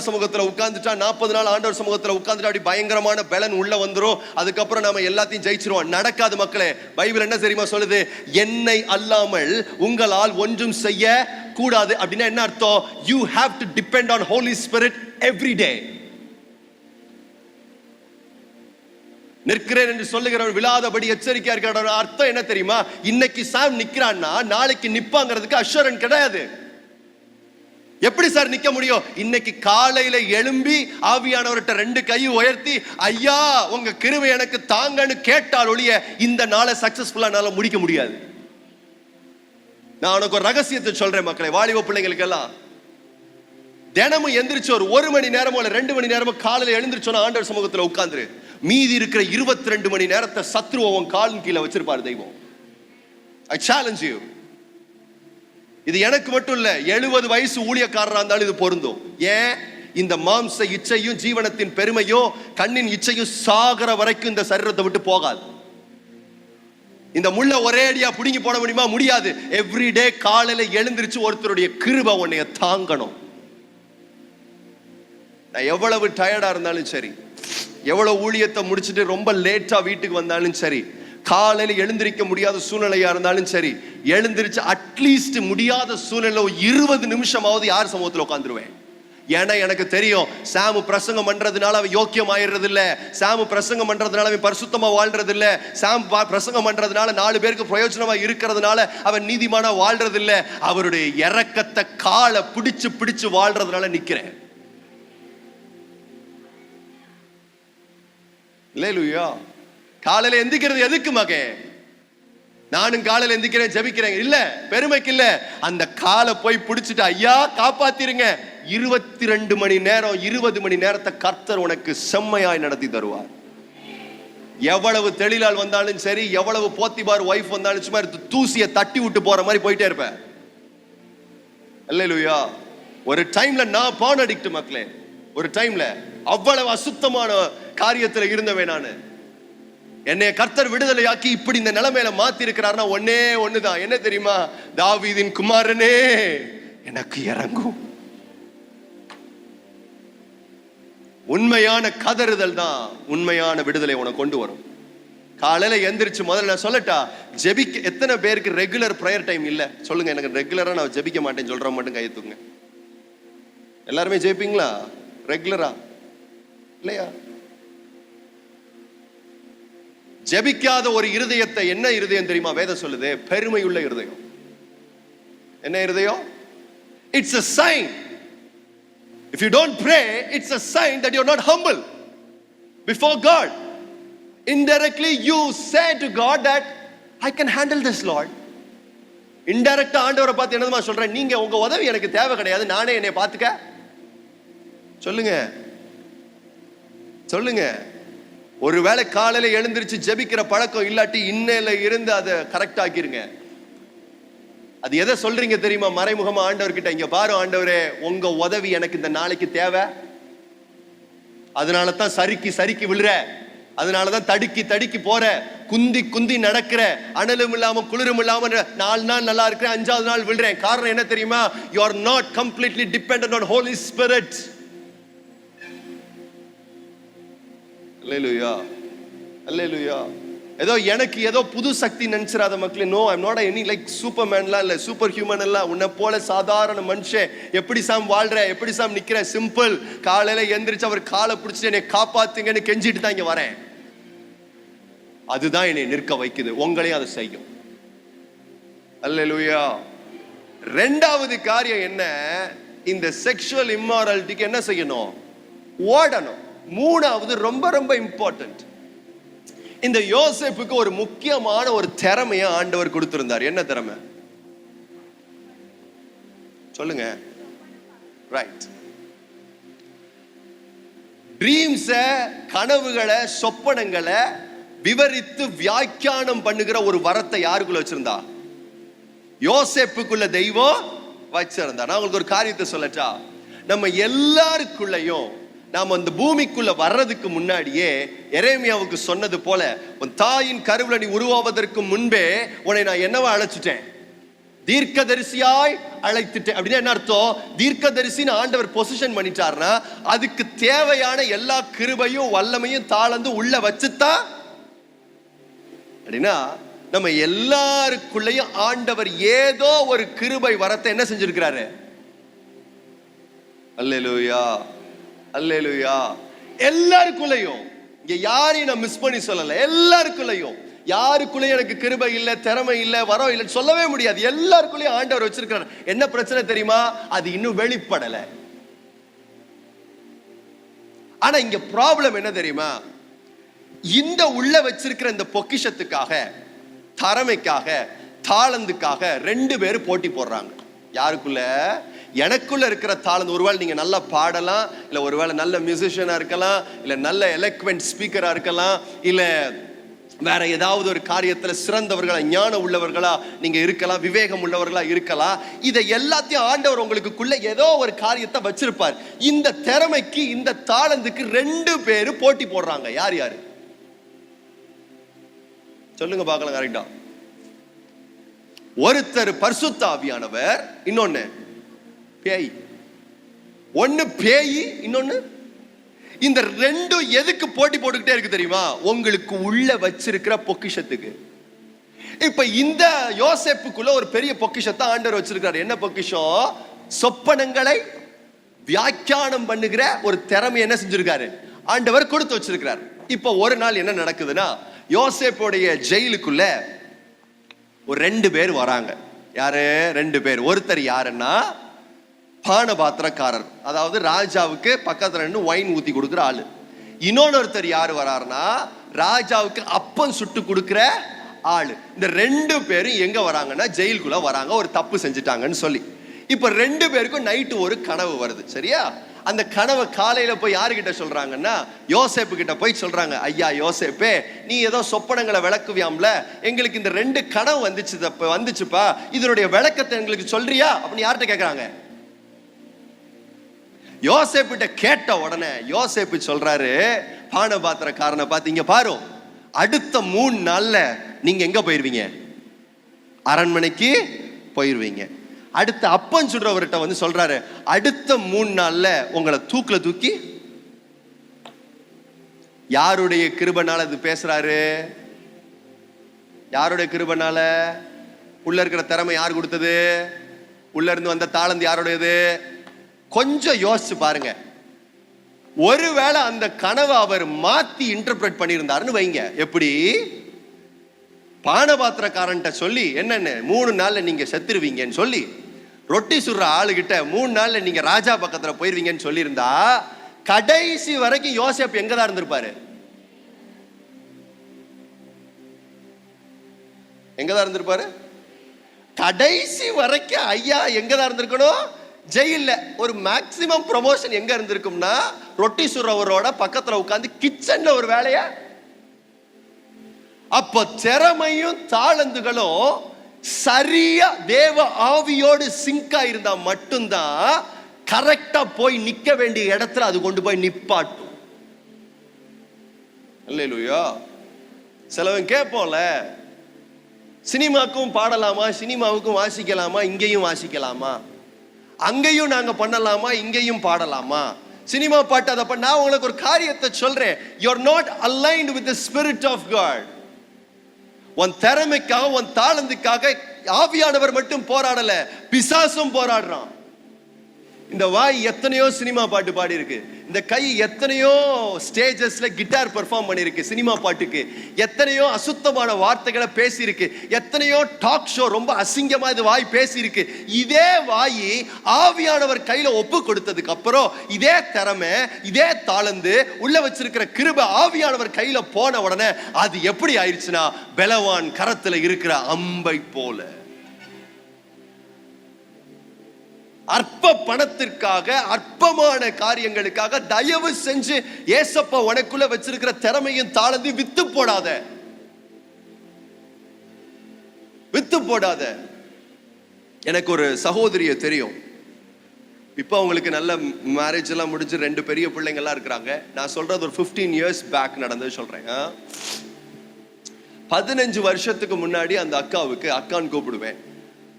சமூகத்தில் உட்கார்ந்துட்டா, 40 நாள் ஆண்டவர் சமூகத்தில் உட்கார்ந்துட்டா அப்படி பயங்கரமான பலன் உள்ள வந்துரும். அதுக்கப்புறம் நாம எல்லாத்தையும் ஜெயிச்சிருவோம். நடக்காது மக்களே. பைபிள் என்ன தெரியுமா சொல்லுது? என்னை அல்லாமல் உங்களால் ஒன்றும் செய்ய கூடாது. அப்படின்னா என்ன அர்த்தம்? You have to depend on Holy Spirit every day. நிற்கிறேன் என்று சொல்லுகிறவன் விழாதபடி எச்சரிக்கையா இருக்கிற அர்த்தம் என்ன தெரியுமா? இன்னைக்கு சாம் நிக்கிறான்னா நாளைக்கு நிப்பாங்கிறதுக்கு அஷூரன்ஸ் கிடையாது. எப்படி சார் நிக்க முடியும்? இன்னைக்கு காலையில எழும்பி ஆவியானவர்கிட்ட 2 கை உயர்த்தி, ஐயா உங்க கிருபை எனக்கு தாங்கன்னு கேட்டால் ஒழிய இந்த நாளை சக்சஸ்ஃபுல்லா நாள முடிக்க முடியாது. நான் உனக்கு ஒரு ரகசியத்தை சொல்றேன் மக்களே, வாலிப பிள்ளைங்களுக்கு எல்லாம். தினமும் எந்திரிச்சு ஒரு மணி நேரமோ 2 மணி நேரமோ காலையில எழுந்திரிச்சோன்னா ஆண்டவர் சமூகத்துல உட்கார்ந்துரு. மீதி இருக்கிற 22 மணி நேரத்தை சத்ருவன் காலின் கீழே வச்சிருப்பாரு தெய்வம். I challenge you. இது எனக்கு மட்டும் இல்ல, 70 வயசு ஊழியக்காரரா இருந்தாலும் இது பொருந்தும். ஏன்? இந்த மாம்ச இச்சையும் ஜீவனத்தின் பெருமையும் கண்ணின் இச்சையும் சாகர வரைக்கும் இந்த சரீரத்தை விட்டு போகாது. இந்த முள்ள ஒரே அடியா புடுங்கி போட முடியுமா? முடியாது. எவ்ரிடே காலையில எழுந்திருச்சு ஒருத்தருடைய கிருபை உன்னைய தாங்கணும். நான் எவ்வளவு டயர்டா இருந்தாலும் சரி, எவ்வளவு ஊழியத்தை முடிச்சுட்டு ரொம்ப லேட்டா வீட்டுக்கு வந்தாலும் சரி, காலையில எழுந்திருக்க முடியாத சூழ்நிலையா இருந்தாலும் சரி, எழுந்திருச்சு அட்லீஸ்ட் முடியாத சூழ்நிலை 20 நிமிஷமாவது யார் சமூகத்தில் உட்காந்துருவேன். ஏன்னா எனக்கு தெரியும், சாமு பிரசங்கம் பண்றதுனால அவன் யோக்கியம் ஆயிடுறது இல்ல, சாமு பிரசங்கம் பண்றதுனால அவன் பரிசுத்தமா வாழ்றது இல்ல, சாம் பிரசங்கம் பண்றதுனால 4 பேருக்கு பிரயோஜனமா இருக்கிறதுனால அவன் நீதிமானா வாழ்றது இல்ல, அவருடைய இரக்கத்தை காலை பிடிச்சு பிடிச்சு வாழ்றதுனால நிக்கிறேன். அல்லேலூயா. காலையில எந்திக்கிறது எதுக்கு மகே? நானும் காலையில எந்திக்கிறேன், ஜெபிக்கிறேன் இல்ல, பெருமைக்கு இல்ல. அந்த காலை போய் பிடிச்சிட்டு ஐயா காப்பாத்திருங்க. 22 மணி நேரம் 20 மணி நேரத்தை கர்த்தர் உனக்கு செம்மையாய் நடத்தி தருவார். எவ்வளவு தெளிலால் வந்தாலும் சரி, எவ்வளவு போத்திபார் வைஃப் வந்தாலும் சும்மா தூசியை தட்டி விட்டு போற மாதிரி போயிட்டே இருப்பேன். அல்லேலூயா. ஒரு டைம்ல நான் பான் அடிக்ட் மக்களே, ஒரு டைம்ல அவ்வளவு அசுத்தமான காரியத்துல இருந்தவன் நானு. என்னை கர்த்தர் விடுதலையாக்கி இப்படி இந்த நிலைமையில மாத்தி இருக்கிறார்னா ஒன்னே ஒண்ணுதான். என்ன தெரியுமா? தாவீதின் குமாரனே எனக்கு இறங்கும். உண்மையான கதறுதல் தான் உண்மையான விடுதலை உனக்கு கொண்டு வரும். காலையில எந்திரிச்சு முதல்ல நான் சொல்லட்டா, ஜெபிக்க எத்தனை பேருக்கு ரெகுலர் பிரேயர் டைம் இல்ல சொல்லுங்க. எனக்கு ரெகுலரா நான் ஜெபிக்க மாட்டேன்னு சொல்ற மட்டும் கையை தூக்குங்க. எல்லாருமே ஜெபிப்பீங்களா ரெகுலரா? இல்லையா? ஜெபிக்காத ஒரு இருதயத்தை, என்ன இருதயம் தெரியுமா வேதம் சொல்லுது? பெருமையுள்ள இருதயம். என்ன இருதயம்? It's a sign. If you don't pray, it's a sign that you're not humble before God. Indirectly you say to God that I can handle this, Lord. இன்டைரக்டா ஆண்டவரை பார்த்து என்னதுமா சொல்றேன்? நீங்க உங்க உதவி எனக்கு தேவை கிடையாது, நானே என்னை பார்த்துக்க. சொல்லுங்க சொல்லுங்க. ஒருவேளை காலையில எழுந்திருச்சு ஜெபிக்கிற பழக்கம் இல்லாட்டி இன்னையில இருந்து அதை கரெக்ட் ஆக்கிருங்க. அது எதை சொல்றீங்க தெரியுமா? மறைமுகமா ஆண்டவர்கிட்ட, இங்க பாரு ஆண்டவரே, உங்க உதவி எனக்கு இந்த நாளைக்கு தேவை, அதனால தான் சறுக்கி விழுற, அதனாலதான் தடுக்கி போற, குந்தி குந்தி நடக்கிற, அனலும் இல்லாம குளிரும் இல்லாம 4 நாள் நல்லா இருக்கிறேன், 5ஆவது நாள் விழுறேன். காரணம் என்ன தெரியுமா? You are not completely dependent on Holy Spirit. அல்லேலூயா அல்லேலூயா. ஏதோ எனக்கு ஏதோ புது சக்தி நினைச்சிராத மக்களே. No, I am not any like சூப்பர்மேன்லாம் இல்ல, சூப்பர் ஹியூமன் எல்லாம். உன்னை போல சாதாரண மனுஷன். எப்படி சாம் வாழ்ற, எப்படி சாம் நிக்கிற? சிம்பிள். காலையில எந்திரிச்சு அவர் காலை பிடிச்சிட்டு என்னை காப்பாத்துங்கன்னு கெஞ்சிட்டு தான் இங்க வரேன். அதுதான் என்னை நிற்க வைக்குது. உங்களையும் அதை செய்யும். அல்லேலூயா. 2வது காரியம் என்ன? இந்த செக்ஷுவல் இம்மாரலிட்டிக்கு என்ன செய்யணும்? ஓடணும். 3வது ரொம்ப ரொம்ப இம்பார்ட்டன்ட். இந்த யோசேப்புக்கு ஒரு முக்கியமான ஒரு திறமையை ஆண்டவர் கொடுத்திருந்தார். என்ன திறமை சொல்லுங்க? ரைட். ட்ரீம்ஸ, கனவுகளை, சொப்பனங்களை விவரித்து வியாக்கியானம் பண்ணுகிற ஒரு வரத்தை யாருக்குள்ள வச்சிருந்தா? யோசேப்புக்குள்ள தெய்வம் வச்சிருந்தா. நான் உங்களுக்கு ஒரு காரியத்தை சொல்லட்டா? நம்ம எல்லாருக்குள்ளயும், நாம் அந்த பூமிக்குள்ள வர்றதுக்கு முன்னாடியே எரேமியாவுக்கு சொன்னது போல, உன் தாயின் கருவுல நீ உருவாவதற்கு முன்பே உன்னை நான் என்னவா அழைச்சிட்டேன்? தீர்க்கதரிசியாய் அழைத்துட்டேன். அப்படின்னா என்ன அர்த்தம்? தீர்க்கதரிசின்னு ஆண்டவர் பொசிஷன் பண்ணிட்டாருன்னா அதுக்கு தேவையான எல்லா கிருபையும் வல்லமையும் தாளந்து உள்ள வச்சுதான். அப்படின்னா நம்ம எல்லாருக்குள்ளேயும் ஆண்டவர் ஏதோ ஒரு கிருபை வரத்தை என்ன செஞ்சிருக்கிறாரு? அல்லேலூயா அல்லேலூயா. எல்லாருக்குள்ளேயும், இங்க யாரையும் நான் மிஸ் பண்ணி சொல்லல, எல்லாருக்குள்ளேயும். யாருக்குள்ளேயும் எனக்கு கிருபை இல்ல, திறமை இல்ல, வரம் இல்ல சொல்லவே முடியாது. எல்லாருக்குள்ளேயும் ஆண்டவர் வச்சிருக்கிறார். என்ன பிரச்சனை தெரியுமா? அது இன்னும் வெளிப்படல. ஆனா இங்க ப்ராப்ளம் என்ன தெரியுமா? இந்த உள்ள வச்சிருக்கிற இந்த பொக்கிஷத்துக்காக, திறமைக்காக, தாளந்துக்காக 2 பேர் போட்டி போடுறாங்க. யாருக்குள்ள? எனக்குள்ள இருக்கிற தாளந்து. ஒருவேளை நீங்க நல்லா பாடலாம், இல்ல ஒருவேளை நல்ல மியூசிஷியனா இருக்கலாம், இல்ல நல்ல எலக்வென்ட் ஸ்பீக்கரா இருக்கலாம், இல்ல வேற ஏதாவது ஒரு காரியத்துல சிறந்தவர்களா, ஞானம் உள்ளவர்களா நீங்க இருக்கலாம், விவேகம் உள்ளவர்களா இருக்கலாம். இதை எல்லாத்தையும் ஆண்டவர் உங்களுக்குள்ள ஏதோ ஒரு காரியத்தை வச்சிருப்பார். இந்த திறமைக்கு, இந்த தாளந்துக்கு 2 பேர் போட்டி போடுறாங்க. யார் யாரு சொல்லுங்க பார்க்கலாம்? கரெக்டா? ஒருத்தர் பரிசுத்த ஆவியானவர், இன்னொன்னு பேய். ஒன்னு பேய், இன்னொன்னு. இந்த ரெண்டும் எதுக்கு போட்டி போட்டுக்கிட்டே இருக்கு தெரியுமா? உங்களுக்கு உள்ள வச்சிருக்கிற பொக்கிஷத்துக்கு. இப்ப இந்த யோசேப்புக்குள்ள ஒரு பெரிய பொக்கிஷத்தை ஆண்டவர் வச்சிருக்காரு. என்ன பொக்கிஷம்? சொப்பனங்களை வியாக்கியானம் பண்ணுகிற ஒரு திறமை என்ன செஞ்சிருக்காரு? ஆண்டவர் கொடுத்து வச்சிருக்கிறார். இப்ப ஒரு நாள் என்ன நடக்குதுன்னா, யோசேப்புடைய ஜெயிலுக்குள்ள ஒரு 2 பேர் வராங்க. யாரு 2 பேர்? ஒருத்தர் யாருன்னா பானபாத்திரக்காரர், அதாவது ராஜாவுக்கு பக்கத்துல இருந்து ஒயின் ஊத்தி கொடுக்குற ஆளு. இன்னொருத்தர் யாரு வராருன்னா ராஜாவுக்கு அப்பம் சுட்டு கொடுக்குற ஆளு. இந்த 2 பேரும் எங்க வராங்கன்னா ஜெயிலுக்குள்ள வராங்க, ஒரு தப்பு செஞ்சுட்டாங்கன்னு சொல்லி. இப்ப 2 பேருக்கும் நைட்டு ஒரு கனவு வருது. சரியா? அந்த கனவை காலையில போய் யாருக்கிட்ட சொல்றாங்கன்னா யோசேப்பு கிட்ட போய் சொல்றாங்க. ஐயா யோசேப்பே, நீ ஏதோ சொப்பனங்களை விளக்குவியாம்ல, எங்களுக்கு இந்த 2 கனவு வந்துச்சுப்பா, இதனுடைய விளக்கத்தை எங்களுக்கு சொல்றியா அப்படின்னு யார்கிட்ட கேட்கறாங்க? யோசேப்பிட்ட கேட்ட உடனே யோசேப்பு சொல்றாரு பானபாத்திரக்காரனை பார்த்து, இங்க பாரு, அடுத்த 3 நாள்ல நீங்க எங்க போயிருவீங்க? அரண்மனைக்கு போயிருவீங்க. அடுத்த அப்பன் சொல்றவர்கிட்ட வந்து சொல்றாரு, அடுத்த 3 நாள்ல உங்களை தூக்குல தூக்கி. யாருடைய கிருபனால இது பேசுறாரு? யாருடைய கிருபனால? உள்ள இருக்கிற திறமை யார் கொடுத்தது? உள்ள இருந்து வந்த தாளந்து யாருடையது? கொஞ்சம் யோசிச்சு பாருங்க. ஒருவேளை அந்த கனவை அவர் மாத்தி இன்டர்பிரட் பண்ணியிருந்தாருன்னு வைங்க. எப்படி? பானபாத்திரக்காரன் சொல்லி என்னன்னு 3 நாள்ல நீங்க செத்துருவீங்கன்னு சொல்லி, ரொட்டி சுடுற ஆளுகிட்ட 3 நாள்ல நீங்க ராஜா பக்கத்துல போயிருவீங்கன்னு சொல்லியிருந்தா, கடைசி வரைக்கும் யோசேப் எங்கதான் இருந்திருப்பாரு? எங்கதான் இருந்திருப்பாரு? கடைசி வரைக்கும் ஐயா எங்கதான் இருந்திருக்கணும்? ஜெயில. ஒரு மேக்சிமம் ப்ரமோஷன் எங்க இருந்திருக்கும்னா, ரொட்டி சுடுறவரோட பக்கத்துல உட்கார்ந்து கிச்சன்ல ஒரு வேலையா. அப்ப திறமையும் தாளந்துகளும் சரியா தேவ ஆவியோடு சிங்கா இருந்தா மட்டும்தான் கரெக்டா போய் நிக்க வேண்டிய இடத்துல அது கொண்டு போய் நிப்பாட்டும். அல்லேலூயா. சிலவன் கேட்போம்ல, சினிமாக்கும் பாடலாமா, சினிமாவுக்கும் வாசிக்கலாமா, இங்கேயும் வாசிக்கலாமா, அங்கேயும் நாங்க பண்ணலாமா, இங்கேயும் பாடலாமா, சினிமா பாட்டு அதை பண்ண. நான் உங்களுக்கு ஒரு காரியத்தை சொல்றேன், you are not aligned with the spirit of God. உன் திறமைக்காக, உன் தாளந்துக்காக ஆவியானவர் மட்டும் போராடல, பிசாசும் போராடுறான். இந்த வாய் எத்தனையோ சினிமா பாட்டு பாடி இருக்கு, இந்த கை எத்தனையோ ஸ்டேஜஸ்ல கிட்டார் பெர்ஃபார்ம் பண்ணிருக்கு சினிமா பாட்டுக்கு, எத்தனையோ அசுத்தமான வார்த்தைகளை பேசி இருக்கு, எத்தனையோ டாக் ஷோ ரொம்ப அசிங்கமா இது வாய் பேசி இருக்கு. இதே வாய் ஆவியானவர் கையில ஒப்பு கொடுத்ததுக்கு அப்புறம் இதே திறமை, இதே தாளந்து உள்ள வச்சிருக்கிற கிருபை ஆவியானவர் கையில போன உடனே அது எப்படி ஆயிடுச்சுன்னா, பெலவான் கரத்துல இருக்கிற அம்பை போல. அற்ப பணத்திற்காக, அற்பமான காரியங்களுக்காக தயவு செஞ்சு ஏசப்பா உனக்குள்ள வச்சிருக்கிற திறமையும் தாளந்தி வித்து போடாத, வித்து போடாத. எனக்கு ஒரு சகோதரிய தெரியும். இப்ப அவங்களுக்கு நல்ல மேரேஜ் எல்லாம் முடிஞ்சு 2 பெரிய பிள்ளைங்க எல்லாம் இருக்கிறாங்க. நான் சொல்றது ஒரு 15 years பேக் நடந்தது சொல்றேன். 15 வருஷத்துக்கு முன்னாடி அந்த அக்காவுக்கு, அக்கான்னு கூப்பிடுவேன்,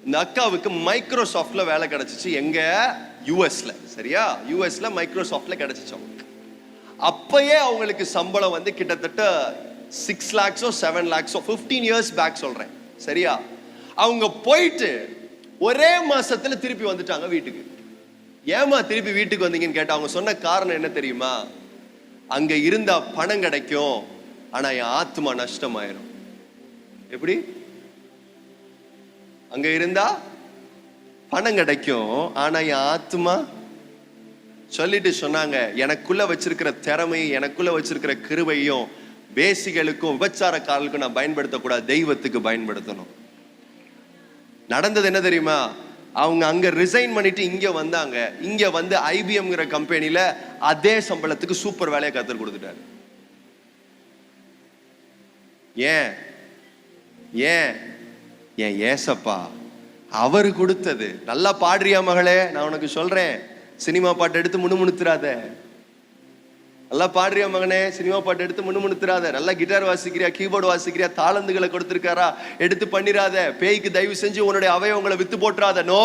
இந்த அக்காவுக்கு மைக்ரோசாஃப்ட்ல வேலை கிடைச்சிச்சு. எங்க? யுஎஸ்ல. சரியா? யுஎஸ்ல மைக்ரோசாஃப்ட்ல கிடைச்சிச்சு அவங்களுக்கு. அப்பயே அவங்களுக்கு சம்பளம் வந்து கிட்டத்தட்ட 6 lakhs 7 lakhs 15 years பேக் சொல்றேன். சரியா? அவங்க போயிட்டு ஒரே மாசத்துல திருப்பி வந்துட்டாங்க வீட்டுக்கு. ஏமா திருப்பி வீட்டுக்கு வந்தீங்கன்னு கேட்டா அவங்க சொன்ன காரணம் என்ன தெரியுமா? அங்க இருந்தா பணம் கிடைக்கும், ஆனா என் ஆத்மா நஷ்டமாயிரும். எப்படி? அங்க இருந்தா பணம் கிடைக்கும், ஆனா என் ஆத்மா. சொல்லிட்டு சொன்னாங்க, எனக்குள்ள வச்சிருக்கிற திறமையும் எனக்குள்ள வச்சிருக்கிற கிருபையும் வேசிகளுக்கும் விபச்சாரக்காரர்களுக்கும் நான் பயன்படுத்தக்கூடாது, தெய்வத்துக்கு பயன்படுத்தணும். நடந்தது என்ன தெரியுமா? அவங்க அங்க ரிசைன் பண்ணிட்டு இங்க வந்தாங்க. இங்க வந்து ஐபிஎம்ங்கிற கம்பெனில அதே சம்பளத்துக்கு சூப்பர் வேலையை கத்து கொடுத்துட்டாரு. ஏன்? ஏன்? ஏன் ஏசப்பா அவரு கொடுத்தது. நல்லா பாடுறியா மகளே? நான் உனக்கு சொல்றேன், சினிமா பாட்டு எடுத்து முணுமுணுத்துறாத. நல்லா பாடுறியா மகனே, சினிமா பாட்டு எடுத்து முணுமுணுத்துறாத. நல்லா கிட்டார் வாசிக்கிறியா, கீபோர்டு வாசிக்கிறியா, தாளந்துகளை கொடுத்துருக்காரா, எடுத்து பண்ணிராத. பேய்க்கு தயவு செஞ்சு உன்னுடைய அவயவங்களை வித்து போட்டுறாத. நோ,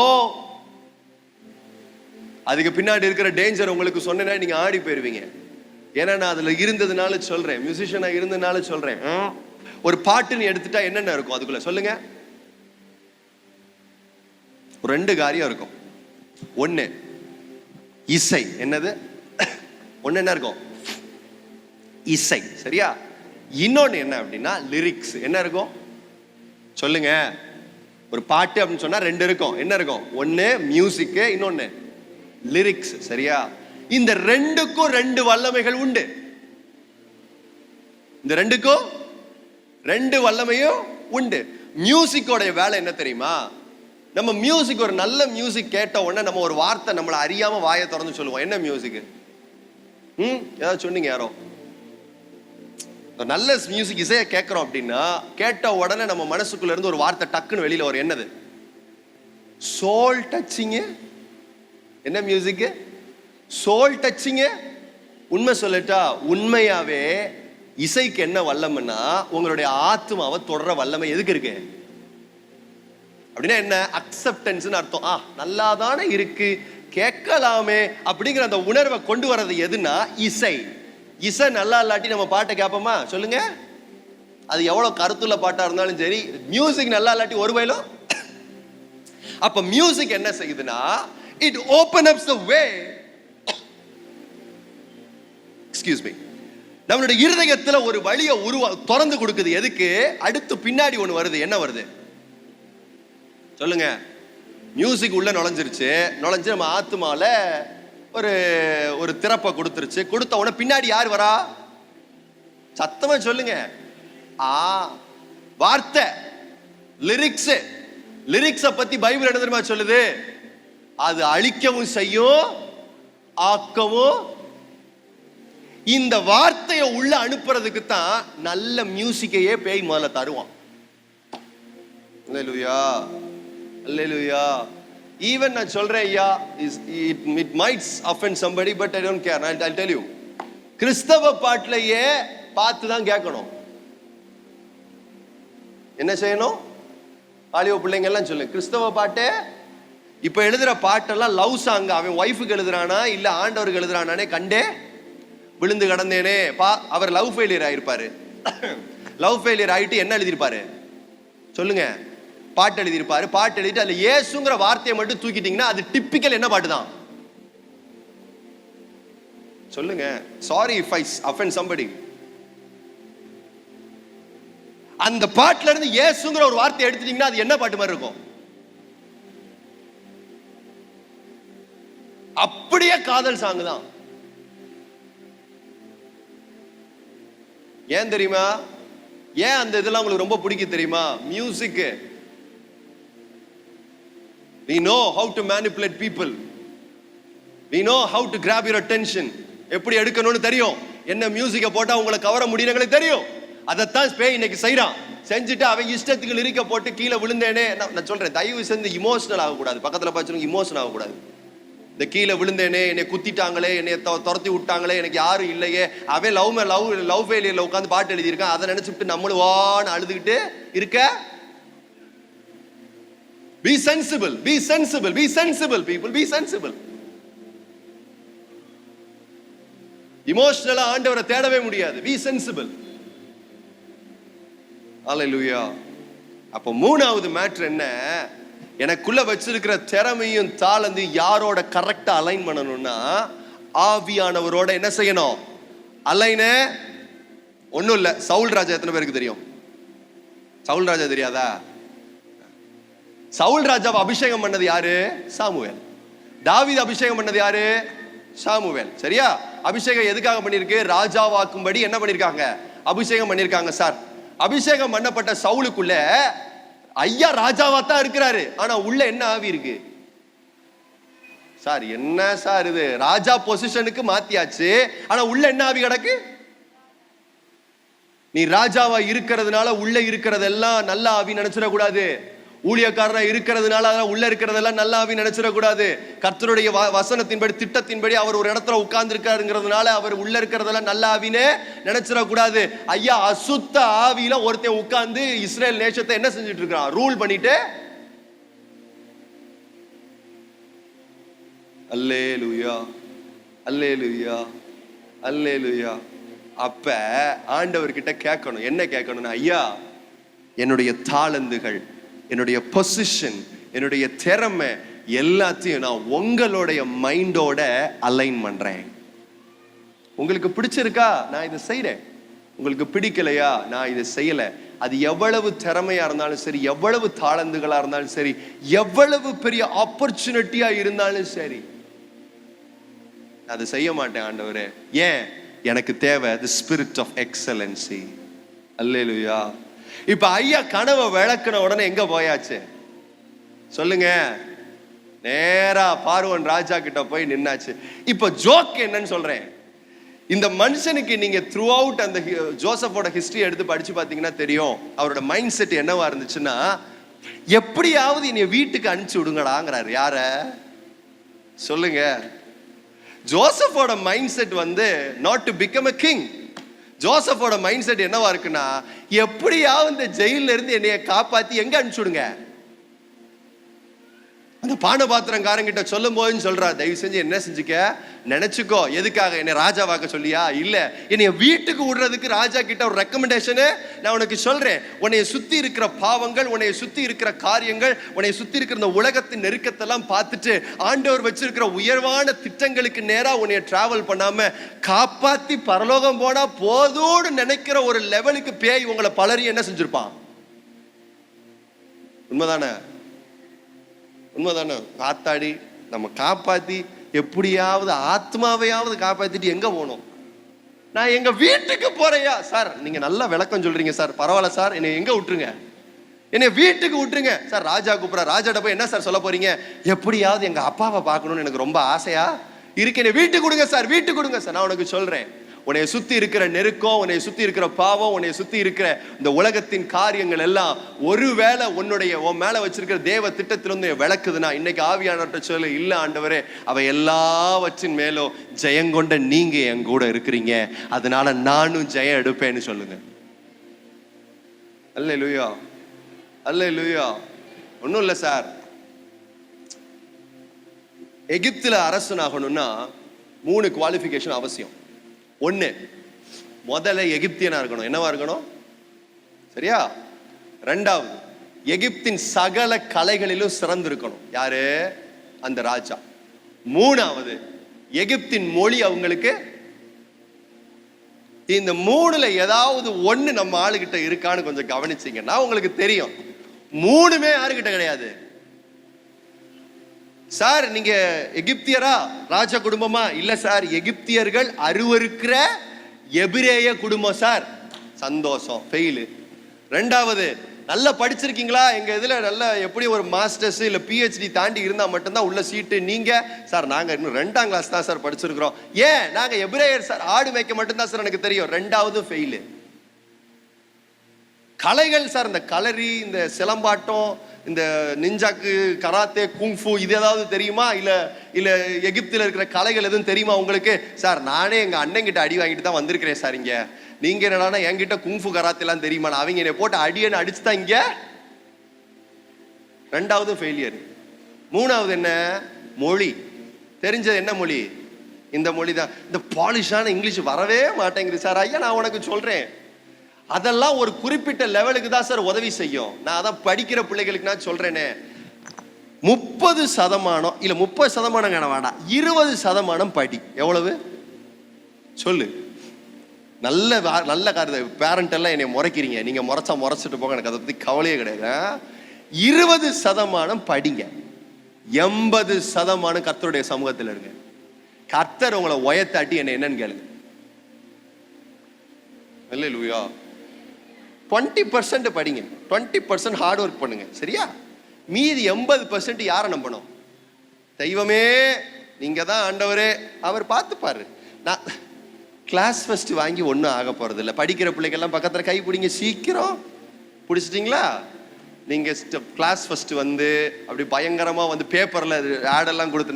அதுக்கு பின்னாடி இருக்கிற டேஞ்சர் உங்களுக்கு சொன்னேன்னா நீங்க ஆடி போயிருவீங்க. ஏன்னா நான் அதுல இருந்ததுனால சொல்றேன், மியூசிஷியனா இருந்ததுனால சொல்றேன். ஒரு பாட்டுன்னு எடுத்துட்டா என்னென்ன இருக்கும் அதுக்குள்ள சொல்லுங்க? ஒரு 2 காரியம் இருக்கும். ஒண்ணு இசை. என்னது? ஒண்ணு என்ன இருக்கும்? இசை, சரியா? இன்னொன்னு என்ன அப்படின்னா லிரிக்ஸ். என்ன இருக்கும் சொல்லுங்க? ஒரு பாட்டு அப்படின்னு சொன்னா 2 இருக்கும். என்ன இருக்கும்? ஒண்ணு மியூசிக், இன்னொன்னு லிரிக்ஸ், சரியா? இந்த 2க்கும் 2 வல்லமைகள் உண்டு. இந்த 2க்கும் 2 வல்லமையும் உண்டு. மியூசிக்கோட வேலை என்ன தெரியுமா? நம்ம மியூசிக், ஒரு நல்ல மியூசிக் கேட்ட உடனே நம்ம ஒரு வார்த்தை நம்மளை அறியாம வாயை திறந்து சொல்லுவோம். என்ன மியூசிக்? ஏதாவது சொன்னீங்க யாரோ? நல்ல மியூசிக் இசையை கேட்கிறோம் அப்படின்னா கேட்ட உடனே நம்ம மனசுக்குள்ள இருந்து ஒரு வார்த்தை டக்குன்னு வெளியில வரும். என்னது? Soul touching. என்ன மியூசிக்? Soul touching. உண்மை சொல்லட்டா, உண்மையாவே இசைக்கு என்ன வல்லமைன்னா உங்களுடைய ஆத்மாவை தொடர வல்லமை எதுக்கு இருக்கு அப்படின்னா என்ன? அக்செப்டன்ஸ் அர்த்தம். நல்லா தானே இருக்கு, கேட்கலாமே அப்படிங்கிற அந்த உணர்வை கொண்டு வர்றது எதுனா இசை. இசை நல்லா இல்லாட்டி நம்ம பாட்டை கேட்போமா சொல்லுங்க? அது எவ்வளவு கருத்துள்ள பாட்டா இருந்தாலும் சரி, மியூசிக் நல்லா இல்லாட்டி ஒரு வயலும். அப்ப மியூசிக் என்ன செய்யுதுன்னா it opens up the way, excuse me, நம்மளுடைய இருதயத்துல ஒரு வழியை திறந்து கொடுக்குது. எதுக்கு? அடுத்து பின்னாடி ஒண்ணு வருது. என்ன வருது சொல்லுங்க? மியூசிக் உள்ள நுழைஞ்சு நம்ம ஆத்மால ஒரு திறப்பை கொடுத்துருச்சு. கொடுத்த உடனே பின்னாடி யார் வரா? சத்தமா சொல்லுங்க. வார்த்தை, லிரிக்ஸ். லிரிக்ஸ பத்தி பைபிள் என்ன தெரியுமா சொல்லுது? அது அழிக்கவும் செய்யும், ஆக்கவும். இந்த வார்த்தையை உள்ள அனுப்புறதுக்கு தான் நல்ல மியூசிக்கையே பேய் முதல்ல தருவான். அல்லேலூயா, அல்லேலூயா. ஈவன் நான் சொல்றேன் ஐயா, it might offend somebody but I don't care. I'll tell you, கிறிஸ்தவ பாட்டிலேயே பார்த்து தான் கேட்கணும். என்ன செய்யணும்? வாலிப பிள்ளைங்க எல்லாம் சொல்லு, கிறிஸ்தவ பாட்டு இப்ப எழுதுற பாட்டெல்லாம் லவ் சாங். அவன் ஒய்ஃபுக்கு எழுதுறானா இல்ல ஆண்டவருக்கு எழுதுறானே கண்டே விழுந்து கடந்தேனே. அவர் லவ் ஃபெயிலியர் ஆயிருப்பாரு. லவ் ஃபெயிலியர் ஆயிட்டு என்ன எழுதியிருப்பாரு சொல்லுங்க? பாட்டு எழுதியிருப்பாரு. பாட்டு எழுதிட்டு அதுல இயேசுங்கிற வார்த்தையை மட்டும் தூக்கிட்டீங்கன்னா அது டிப்பிக்கல் என்ன பாட்டு தான் சொல்லுங்க? Sorry if I offend somebody. அந்த பாட்டுல இருந்து இயேசுங்கிற ஒரு வார்த்தை எடுத்துட்டீங்கன்னா அது என்ன பாட்டு மாதிரி இருக்கும்? அப்படியே காதல் சாங் தான். ஏன் தெரியுமா? ஏன் அந்த இதெல்லாம் உங்களுக்கு ரொம்ப பிடிக்கும் தெரியுமா? Music. We know how to manipulate people. We know how to grab your attention. எப்படி எடுக்கணும்னு தெரியும். என்ன மியூசிக்கை போட்டா உங்களை கவர முடியும்னு தெரியும். அதைத்தான் பேய் இன்னைக்கு செய்யறான். செஞ்சுட்டு அவன் இஷ்டத்துக்கு லிரிக்க போட்டு கீழே விழுந்தேனே. நான் சொல்றேன், தயவு செஞ்சு இமோஷனல் ஆகக்கூடாது. பக்கத்துல பார்த்து இமோஷனல் ஆகக்கூடாது. இந்த கீழே விழுந்தேனே, என்னை குத்திட்டாங்களே, என்னை துரத்தி விட்டாங்களே, எனக்கு யாரும் இல்லையே, அவன் லவ் ஃபெயிலியர்ல உட்காந்து பாட்டு எழுதியிருக்கான், அதை நினைச்சுட்டு நம்மளும் வான்னு அழுதுகிட்டு இருக்க. Be sensible, be sensible, be sensible people, be sensible. இமோஷனலா ஆண்டவரை தேடவே முடியாது. Be sensible. Hallelujah. அப்ப 3வது மேட்டர் என்ன? எனக்குள்ள வச்சிருக்கிற திறமையும் தாளந்து யாரோட கரெக்டா அலைன் பண்ணணும்னா ஆவியானவரோட என்ன செய்யணும்? அலைன. ஒண்ணும் இல்ல, சவுல் ராஜா எத்தனை பேருக்கு தெரியும்? சவுல் ராஜா தெரியாதா? சவுல் ராஜாவை அபிஷேகம் பண்ணது யாரு? சாமுவேல். தாவீது அபிஷேகம் பண்ணது யாரு? சாமுவேல். சரியா? அபிஷேகம் எதுக்காக பண்ணிருக்கு? ராஜாவாக்கும்படி என்ன பண்ணிருக்காங்க? அபிஷேகம் பண்ணிருக்காங்க. சார், அபிஷேகம் பண்ணப்பட்ட சவுலுக்குள்ள ஐயா ராஜாவா தான் இருக்கிறாரு, ஆனா உள்ள என்ன ஆவி இருக்கு? சார் என்ன சார் இது? ராஜா பொசிஷனுக்கு மாத்தியாச்சு, ஆனா உள்ள என்ன ஆவி கிடக்கு? நீ ராஜாவா இருக்கிறதுனால உள்ள இருக்கிறதெல்லாம் நல்ல ஆவி நினைச்சிட கூடாது. ஊழியக்காரனா இருக்கிறதுனால அதெல்லாம் உள்ள இருக்கிறதெல்லாம் நல்ல ஆவி நினைச்சிடக்கூடாது. கர்த்தருடைய வசனத்தின்படி திட்டத்தின்படி அவர் ஒரு இடத்துல உட்கார்ந்து இருக்காருங்கிறதுனால அவர் உள்ள இருக்கிறதெல்லாம் நல்ல ஆவினே நினைச்சிடக்கூடாது. ஐயா, அசுத்த ஆவியில ஒருத்தன் உட்கார்ந்து இஸ்ரேல் நேசத்தை என்ன செஞ்சுட்டு இருக்கான்? ரூல் பண்ணிட்டு. அல்லேலூயா, அல்லேலூயா, அல்லேலூயா. அப்ப ஆண்டவர்கிட்ட கேட்கணும். என்ன கேட்கணும்? ஐயா, என்னுடைய தாளந்துகள், என்னுடைய பொசிஷன், என்னுடைய திறமை எல்லாத்தையும் நான் உங்களுடைய மைண்டோட அலைன் பண்றேன். உங்களுக்கு பிடிச்சிருக்கா? நான் இதை செய்யறேன். உங்களுக்கு பிடிக்கலையா? நான் இதை செய்யல. அது எவ்வளவு திறமையா இருந்தாலும் சரி, எவ்வளவு தாளந்துகளா இருந்தாலும் சரி, எவ்வளவு பெரிய ஆப்பர்ச்சுனிட்டியா இருந்தாலும் சரி, அதை செய்ய மாட்டேன் ஆண்டவரே. ஏன்? எனக்கு தேவை the spirit of excellency. அல்லேலூயா. இப்ப ஐயா கனவை விளக்குன உடனே எங்க போயாச்சு சொல்லுங்க? நேரா பார்வோன் ராஜா கிட்ட போய் நின்னாச்சு. இப்ப ஜோக் என்னன்னு சொல்றேன். இந்த மனுஷனுக்கு நீங்க த்ரூ அவுட் அந்த ஜோசப்போட ஹிஸ்டரி எடுத்து படிச்சு பாத்தீங்கன்னா தெரியும். அவரோட மைண்ட் செட் என்னவா இருந்துச்சுன்னா, எப்படியாவது என்னைய வீட்டுக்கு அனுப்பிச்சு விடுங்கடாங்கிறாரு. யார சொல்லுங்க? ஜோசப்போட mind set not to become a king. ஜோசப்போட மைண்ட் செட் என்னவா இருக்குன்னா, எப்படியாவது இந்த ஜெயில இருந்து என்னைய காப்பாத்தி எங்க அனுப்பிச்சுடுங்க. அந்த பானபாத்திரங்காரங்கிட்ட சொல்லும் போதுன்னு சொல்றா, தயவு செஞ்சு என்ன செஞ்சுக்க நினைச்சுக்கோ. எதுக்காக? என்னை ராஜாவாக்க சொல்லியா? இல்ல, என்னைய வீட்டுக்கு விடுறதுக்கு ராஜா கிட்ட ஒரு ரெக்கமெண்டேஷனு நான் உனக்கு சொல்றேன். உன்னைய சுத்தி இருக்கிற பாவங்கள், உன்னைய சுத்தி இருக்கிற காரியங்கள், உன்னைய சுத்தி இருக்கிற இந்த உலகத்தின் நெருக்கத்தெல்லாம் பார்த்துட்டு ஆண்டவர் வச்சிருக்கிற உயர்வான திட்டங்களுக்கு நேரா உன்னைய டிராவல் பண்ணாம காப்பாத்தி பரலோகம் போனா போதோடு நினைக்கிற ஒரு லெவலுக்கு பேய் உங்களை பலரையும் என்ன செஞ்சிருப்பான். உண்மைதானே? உண்மைதானே? காத்தாடி நம்ம காப்பாத்தி எப்படியாவது ஆத்மாவையாவது காப்பாத்திட்டு எங்க போகணும்? நான் எங்க வீட்டுக்கு போறையா? சார் நீங்க நல்லா விளக்கம் சொல்றீங்க சார், பரவாயில்ல சார், என்னை எங்க விட்டுருங்க, என்னை வீட்டுக்கு விட்டுருங்க சார். ராஜா கூப்பிட, ராஜாட்ட போய் என்ன சார் சொல்ல போறீங்க? எப்படியாவது எங்க அப்பாவை பார்க்கணும்னு எனக்கு ரொம்ப ஆசையா இருக்கு, என்னை வீட்டுக்கு கொடுங்க சார், வீட்டுக்கு கொடுங்க சார். நான் உனக்கு சொல்றேன், உன்னை சுத்தி இருக்கிற நெருக்கம், உன்னை சுத்தி இருக்கிற பாவம், உன்னை சுத்தி இருக்கிற இந்த உலகத்தின் காரியங்கள் எல்லாம் ஒருவேளை உன் மேல வச்சிருக்கிற தேவ திட்டத்திலிருந்து விளக்குதுன்னா, இன்னைக்கு ஆவியானவர்கிட்ட சொல்லு, இல்ல ஆண்டவரே, அவை எல்லாவற்றின் மேலும் ஜெயங்கொண்ட நீங்க என் கூட இருக்கிறீங்க, அதனால நானும் ஜெயம் எடுப்பேன்னு சொல்லுங்க. அல்லேலூயா, அல்லேலூயா. ஒன்றும் இல்லை சார், எகிப்தில் அரசனாகணும்னா 3 குவாலிஃபிகேஷன் அவசியம். 1, முதல்ல எகிப்தியனா இருக்கணும். என்னவா இருக்கணும்? சரியா? 2வது, எகிப்தின் சகல கலைகளிலும் சிறந்திருக்கணும். யாரு? அந்த ராஜா. 3வது, எகிப்தின் மொழி அவங்களுக்கு. இந்த 3ல ஏதாவது ஒண்ணு நம்ம ஆளுகிட்ட இருக்கான்னு கொஞ்சம் கவனிச்சீங்கன்னா உங்களுக்கு தெரியும். 3மே யாருகிட்ட கிடையாது. சார் நீங்க எகிப்தியரா, ராஜா குடும்பமா? இல்ல சார், எகிப்தியர்கள் அருவருக்கிற எபிரேய குடும்பம் சார். சந்தோஷம், ஃபெயிலு. 2வது, நல்லா படிச்சிருக்கீங்களா? எங்க இதுல நல்ல எப்படி ஒரு மாஸ்டர்ஸ் இல்ல PhD தாண்டி இருந்தா மட்டும்தான் உள்ள சீட்டு. நீங்க சார் நாங்க இன்னும் 2ஆம் கிளாஸ் தான் சார் படிச்சிருக்கிறோம். ஏன்? நாங்க எபிரேயர் சார், ஆடு மேய்க்க மட்டும்தான் சார் எனக்கு தெரியும். 2வது ஃபெயிலு. கலைகள் சார், இந்த கலரி, இந்த சிலம்பாட்டம், இந்த நிஞ்சாக்கு, கராத்தே, குங்ஃபு, இது ஏதாவது தெரியுமா? இல்ல இல்ல எகிப்தில் இருக்கிற கலைகள் எதுவும் தெரியுமா உங்களுக்கு? சார் நானே எங்க அண்ணன் கிட்ட அடி வாங்கிட்டு தான் வந்திருக்கிறேன் சார். இங்க நீங்க என்னன்னா என்கிட்ட குங்ஃபு கராத்தே எல்லாம் தெரியுமா? அவங்க என்னை போட்டு அடியன்னு அடிச்சுதான் இங்க. 2வது ஃபெயிலியர். 3வது என்ன? மொழி. தெரிஞ்சது என்ன மொழி? இந்த மொழி தான். இந்த பாலிஷான இங்கிலீஷ் வரவே மாட்டேங்குது சார். ஐயா நான் உனக்கு சொல்றேன், அதெல்லாம் ஒரு குறிப்பிட்ட லெவலுக்கு தான் சார் உதவி செய்யும். நான் அதான் படிக்கிற பிள்ளைகளுக்கு நான் சொல்றேனே, 30% இல்ல 30% வேண்டாம், 20% படி. எவ்வளவு சொல்லு? நல்ல நல்ல காரணம். பேரண்ட் எல்லாம் என்னை முறைக்கிறீங்க, நீங்க முறைச்சிட்டு போங்க, எனக்கு அதை பத்தி கவலையே கிடையாது. 20% படிங்க, 80% கர்த்தருடைய சமூகத்தில் இருங்க. கர்த்தர் உங்களை உயர்த்தாட்டி என்ன என்னன்னு கேளுங்க. அல்லேலூயா. 20% படிங்க, 20% ஹார்ட் ஒர்க் பண்ணுங்க, சரியா? மீதி 80% யாரை நம்பணும்? தெய்வமே நீங்க தான் ஆண்டவரே, அவர் பார்த்துப்பாரு. நான் கிளாஸ் ஃபர்ஸ்ட் வாங்கி ஒன்றும் ஆக போறது இல்லை. படிக்கிற பிள்ளைகள்லாம் பக்கத்தில் கை பிடிங்க, சீக்கிரம் பிடிச்சிட்டிங்களா? நீங்க கிளாஸ் ஃபர்ஸ்ட் வந்து அப்படி பயங்கரமா வந்து பேப்பர்ல ஆடெல்லாம் கொடுத்து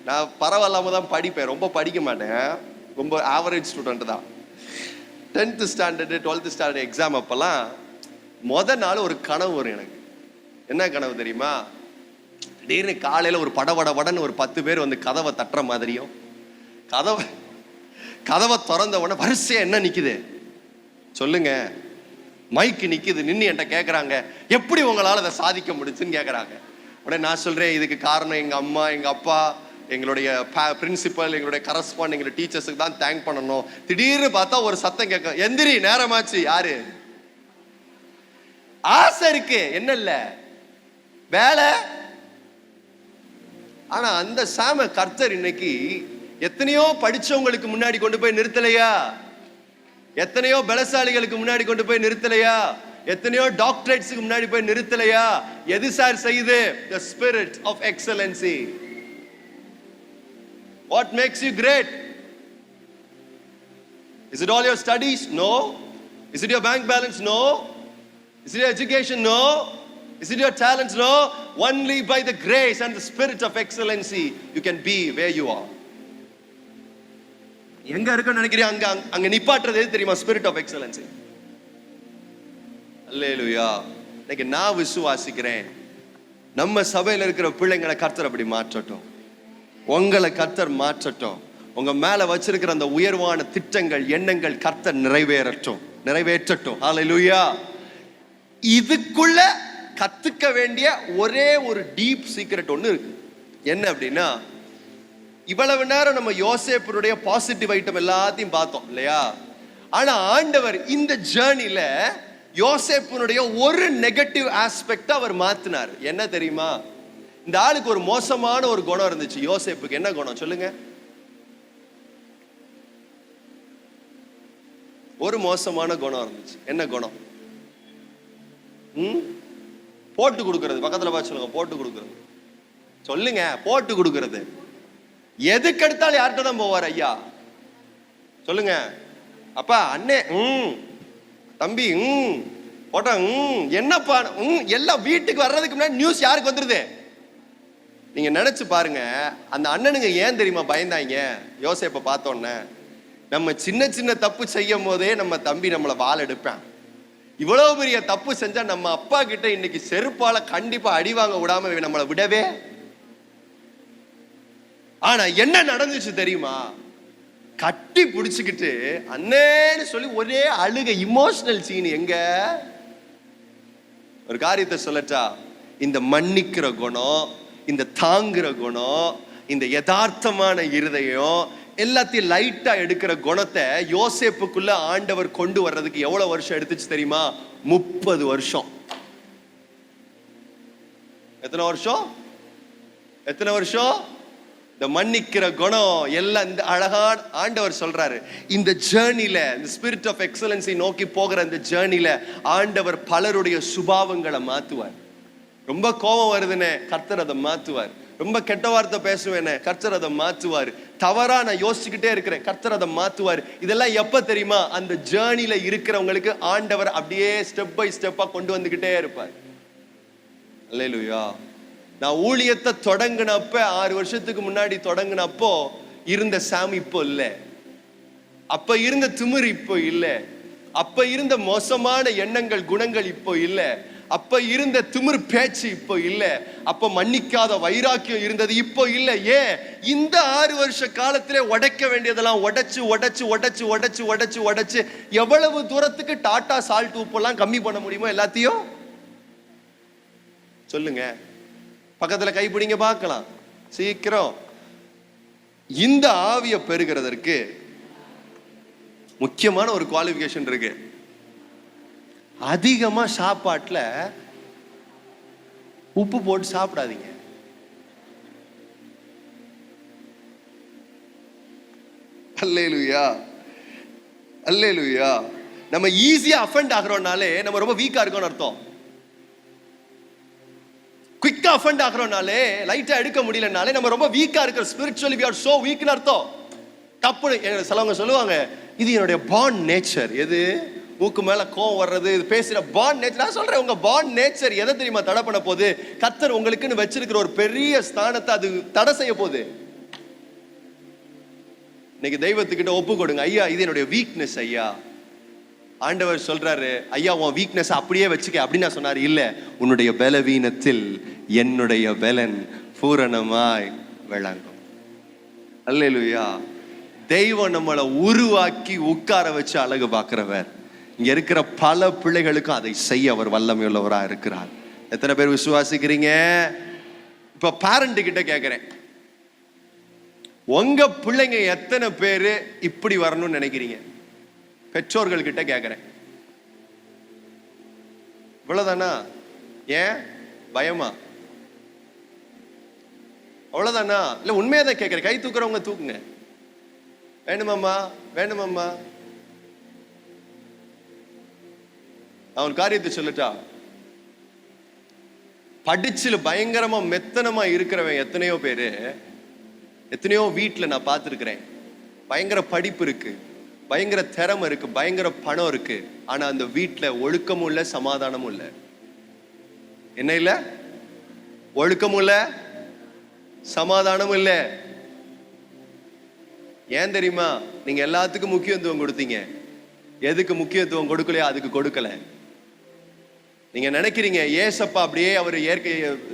நான் பரவாயில்லாம தான் படிப்பேன், ரொம்ப படிக்க மாட்டேன், ரொம்ப ஆவரேஜ் ஸ்டூடெண்ட் தான். 10th standard 12th standard exam அப்பெல்லாம் நாள் ஒரு கனவு வரும் எனக்கு. என்ன கனவு தெரியுமா? திடீர்னு காலையில ஒரு படவடன்னு ஒரு 10 பேர் வந்து கதவை தட்டுற மாதிரியும், கதவை திறந்த உடனே வரிசையா என்ன நிக்குது சொல்லுங்க, மைக்கு நிக்குது, நின்று என்கிட்ட கேட்குறாங்க, எப்படி உங்களால் அதை சாதிக்க முடிச்சுன்னு கேட்குறாங்க. உடனே நான் சொல்றேன், இதுக்கு காரணம் எங்க அம்மா, எங்க அப்பா, எங்களுடைய பிரின்சிபல், எங்களுடைய கரஸ்பாண்ட், எங்களுடைய டீச்சர்ஸுக்கு தான் தேங்க் பண்ணணும். திடீர்னு பார்த்தா ஒரு சத்தம் கேட்க, எந்திரி நேரமாச்சு. யாரு? ஆசை இருக்கு, என்ன இல்ல வேலை. ஆனா அந்த சாம கர்த்தர் இன்னைக்கு எத்தனையோ படிச்சவங்களுக்கு முன்னாடி கொண்டு போய் நிறுத்தலையா? எத்தனையோ பலசாலிகளுக்கு முன்னாடி கொண்டு போய் நிறுத்தலையா? எத்தனையோ டாக்டரேட்ஸ்க்கு முன்னாடி போய் நிறுத்தலையா? எது சார் செய்யுது? The spirit of excellency. What makes you great? Is it all your studies? No. Is it your bank balance? No. Is it your education? No. Is it your talents? No. Only by the grace and the spirit of excellency you can be where you are. எங்க இருக்குன்னு நினைக்கிறீங்க? அங்க நிப்பாட்டுறது எது தெரியுமா? Spirit of excellency. Hallelujah. இன்னைக்கு நான் விசுவாசிக்கிறேன், நம்ம சபையில் இருக்கிற பிள்ளைங்களை கர்த்தர் அப்படி மாற்றட்டும், உங்களை கர்த்தர் மாற்றட்டும். உங்க மேல வச்சிருக்கிற அந்த உயர்வான திட்டங்கள், எண்ணங்கள் கர்த்தர் நிறைவேற்றட்டும். அல்லேலூயா. இதுக்குள்ள கத்துக்க வேண்டிய ஒரே ஒரு டீப் சீக்ரெட் ஒன்று இருக்கு. என்ன அப்படின்னா, இவ்வளவு நேரம் நம்ம யோசேப்புடைய பாசிட்டிவ் ஐட்டம் எல்லாத்தையும் பார்த்தோம் இல்லையா? ஆனா ஆண்டவர் இந்த ஜேர்னில யோசேப்புடைய ஒரு நெகட்டிவ் ஆஸ்பெக்ட் அவர் மாத்தினார். என்ன தெரியுமா? இந்த ஆளுக்கு ஒரு மோசமான ஒரு குணம் இருந்துச்சு. யோசேப்புக்கு என்ன குணம் சொல்லுங்க? ஒரு மோசமான குணம் இருந்துச்சு. என்ன குணம்? போட்டு கொடுக்கறது. பக்கத்துல பார்த்து சொல்லுங்க, போட்டு கொடுக்கறது. சொல்லுங்க, போட்டு கொடுக்கறது. எதுக்கு எடுத்தாலும் யார்கிட்ட தான் போவார்? ஐயா சொல்லுங்க, அப்பா, அண்ணே, தம்பி, போட்டா, என்னப்பா, எல்லாம் வீட்டுக்கு வர்றதுக்கு முன்னாடி நியூஸ் யாருக்கு வந்துருது? நீங்க நினைச்சு பாருங்க, அந்த அண்ணனுங்க ஏன் தெரியுமா பயந்தாங்க? யோசேப்பை பார்த்தோன்னே, நம்ம சின்ன சின்ன தப்பு செய்யும் போதே நம்ம தம்பி நம்மளை வாள் எடுப்பான். இவ்வளவு பெரிய தப்பு செஞ்சா நம்ம அப்பா கிட்ட இன்னைக்கு செருப்பால கண்டிப்பா அடி வாங்க விடாம நம்மளை விடவே. ஆனா என்ன நடந்துச்சு தெரியுமா? கட்டி பிடிச்சுக்கிட்டு அண்ணேன்னு சொல்லி ஒரே அழுக, இமோஷனல் சீன். எங்க ஒரு காரியத்தை சொல்லட்டா, இந்த மன்னிக்கிற குணம், இந்த தாங்குற குணம், இந்த யதார்த்தமான இருதயம், எல்லாத்தையும் லைட்டா எடுக்கிற குணத்தை யோசேப்புக்குள்ள ஆண்டவர் கொண்டு வர்றதுக்கு எவ்வளவு வருஷம் எடுத்துச்சு தெரியுமா? 30 வருஷம். எத்தனை வருஷம்? இந்த மன்னிக்கிற குணம் எல்லாம் இந்த அழகான ஆண்டவர் சொல்றாரு. இந்த ஜேர்னில, இந்த ஸ்பிரிட் ஆஃப் எக்ஸலன்ஸை நோக்கி போகிற இந்த ஜேர்னில ஆண்டவர் பலருடைய சுபாவங்களை மாத்துவார். ரொம்ப கோபம் வருதுன்னு கர்த்தர் அதை மாத்துவார். ரொம்ப கெட்ட வார்த்தை பேசுவேன்னு கர்த்தர் அதை மாத்துவார். தவறா நான் யோசிச்சுக்கிட்டே இருக்கிறேன், கர்த்தர் அதை மாத்துவார். இதெல்லாம் எப்ப தெரியுமா? அந்த ஜேர்னில இருக்கிறவங்களுக்கு ஆண்டவர் அப்படியே ஸ்டெப் பை ஸ்டெப்பா கொண்டு வந்துகிட்டே இருப்பார். அல்லேலூயா. நான் ஊழியத்தை தொடங்கினப்ப 6 வருஷத்துக்கு முன்னாடி தொடங்கினப்போ இருந்த சாம் இப்போ இல்லை. அப்ப இருந்த திமிர் இப்போ இல்லை. அப்ப இருந்த மோசமான எண்ணங்கள், குணங்கள் இப்போ இல்லை. அப்ப இருந்த திமிர் பேச்சு இப்போ இல்லை. அப்ப மன்னிக்காத வைராக்கியம் இருந்தது இப்போ இல்லை. ஏன்? இந்த 6 வருஷ காலத்திலே உடைக்க வேண்டியதெல்லாம் உடைச்சு உடைச்சு உடைச்சு உடைச்சு உடைச்சு உடைச்சு எவ்வளவு தூரத்துக்கு டாட்டா சால்ட் உப்பெல்லாம் கம்மி பண்ண முடியுமோ எல்லாத்தையும் சொல்லுங்க. பக்கத்துல கைப்பிடிங்க பார்க்கலாம் சீக்கிரம். இந்த ஆவியை பெறுகிறதற்கு முக்கியமான ஒரு குவாலிஃபிகேஷன் இருக்கு. அதிகமா சாப்பாட்டுல உப்பு போட்டு சாப்பிடாதீங்க. அல்லேலூயா, அல்லேலூயா. நம்ம ஈஸியா அஃபெண்ட் ஆகிறோம்னாலே நம்ம ரொம்ப வீக்கா இருக்கோம்னு அர்த்தம். குயிக்கா அஃபெண்ட் ஆகிறோம்னாலே, லைட்டா எடுக்க முடியலனாலே நம்ம ரொம்ப வீக்கா இருக்கிற, spiritually we are so weak னு அர்த்தம். தப்புன்னு சிலவங்க சொல்லுவாங்க, இது என்னுடைய born nature. எது? மூக்கு மேல கோவம் வர்றது, இது பேசுற பாண்ட் நேச்சர். நான் சொல்றேன், உங்க பாண்ட் நேச்சர் எதை தெரியுமா தடை பண்ண போகுது? கர்த்தர் உங்களுக்குன்னு வச்சிருக்கிற ஒரு பெரிய ஸ்தானத்தை அது தடை செய்ய போகுது. இன்னைக்கு தெய்வத்துக்கிட்ட ஒப்பு கொடுங்க. ஐயா, இது என்னுடைய வீக்னஸ். ஐயா, ஆண்டவர் சொல்றாரு, ஐயா உன் வீக்னஸ் அப்படியே வச்சுக்க அப்படின்னு சொன்னாரு. இல்ல, உன்னுடைய பலவீனத்தில் என்னுடைய பலன் பூரணமாய் விளங்கும். அல்லேலூயா. தெய்வம் நம்மளை உருவாக்கி உட்கார வச்சு அழகு பார்க்கிறவர். இங்க இருக்கிற பல பிள்ளைகளுக்கும் அதை செய்ய அவர் வல்லமையுள்ளவரா இருக்கிறார். எத்தனை பேர் விசுவாசிக்கிறீங்க? இப்ப பேரண்ட் கிட்ட கேட்கிறேன், உங்க பிள்ளைங்க எத்தனை பேரு இப்படி வரணும்னு நினைக்கிறீங்க? பெற்றோர்கள் கிட்ட கேட்கிறேன். இவ்வளவுதானா? ஏன் பயமா? அவ்வளவுதானா? இல்ல உண்மையாதான் கேட்கிறேன். கை தூக்குறவங்க தூக்குங்க. வேணுமாம்மா? வேணுமாம்மா? நான் ஒரு காரியத்தை சொல்லட்டா? படிச்சுல பயங்கரமா மெத்தனமா இருக்கிறவன் எத்தனையோ பேரு, எத்தனையோ வீட்டுல நான் பார்த்துருக்கிறேன். பயங்கர படிப்பு இருக்கு, பயங்கர திறமை இருக்கு, பயங்கர பணம் இருக்கு. ஆனா அந்த வீட்டுல ஒழுக்கமும் இல்ல, சமாதானமும் இல்ல. என்ன இல்ல? ஒழுக்கமும் இல்ல, சமாதானமும் இல்ல. ஏன் தெரியுமா? நீங்க எல்லாத்துக்கும் முக்கியத்துவம் கொடுத்தீங்க. எதுக்கு முக்கியத்துவம் கொடுக்கலையோ அதுக்கு கொடுக்கல. நீங்க நினைக்கிறீங்க ஏசப்பா அப்படியே அவர் இயற்கை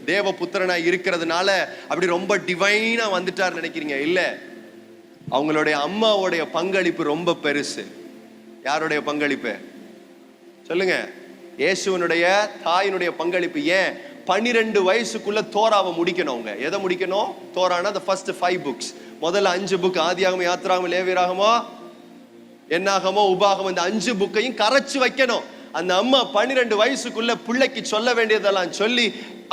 தேவ புத்திரனா இருக்கிறதுனால அப்படி ரொம்ப டிவைனா வந்துட்டார் நினைக்கிறீங்க. இல்ல, அவங்களுடைய அம்மாவுடைய பங்களிப்பு ரொம்ப பெருசு. யாருடைய பங்களிப்பு சொல்லுங்க? இயேசுவனுடைய தாயினுடைய பங்களிப்பு. ஏன் 12 வயசுக்குள்ள தோராவை முடிக்கணும். அவங்க எதை முடிக்கணும்? தோரானா the first 5 books. முதல்ல 5 புக், ஆதியாகமம், யாத்திராகமம், லேவியராகமம், என்னாகமோ, உபாகமம், இந்த 5 புக்கையும் கரைச்சு வைக்கணும். அந்த அம்மா 12 வயசுக்குள்ள பிள்ளைக்கு சொல்ல வேண்டியதெல்லாம் சொல்லி,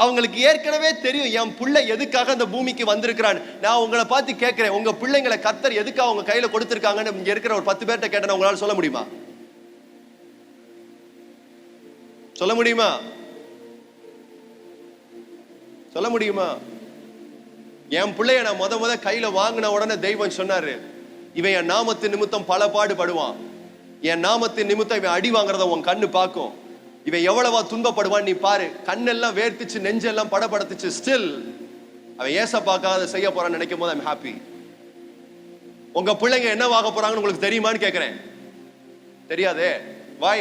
அவங்களுக்கு ஏற்கனவே தெரியும் என் பிள்ளை எதுக்காக அந்த பூமிக்கு வந்திருக்கிறான். நான் உங்களை பார்த்து கேட்கிறேன், உங்க பிள்ளைங்களை கர்த்தர் எதுக்காக அவங்க கையில கொடுத்திருக்காங்கன்னு இங்க இருக்கிற ஒரு 10 பேர்ட்ட கேட்டேன், உங்களால சொல்ல முடியுமா? சொல்ல முடியுமா? சொல்ல முடியுமா? என் பிள்ளைய நான் முத கையில வாங்கின உடனே தெய்வம் சொன்னாரு, இவன் என் நாமத்தின் நிமித்தம் பல பாடுபடுவான். என் நாமத்தின் நிமித்தம் இவன் அடி வாங்குறத உன் கண்ணு பார்க்கும். இவன் எவ்வளவா துன்பப்படுவான் நீ பாரு. கண்ணெல்லாம் வேர்த்துச்சு, நெஞ்செல்லாம் படபடுத்துச்சு. ஸ்டில் அவன் ஏசப்பாக்காக அதை செய்ய போறான்னு நினைக்கும் போது ஐம் ஹாப்பி. உங்க பிள்ளைங்க என்னவாக போறாங்கன்னு உங்களுக்கு தெரியுமான்னு கேட்கிறேன். தெரியாதே. Why?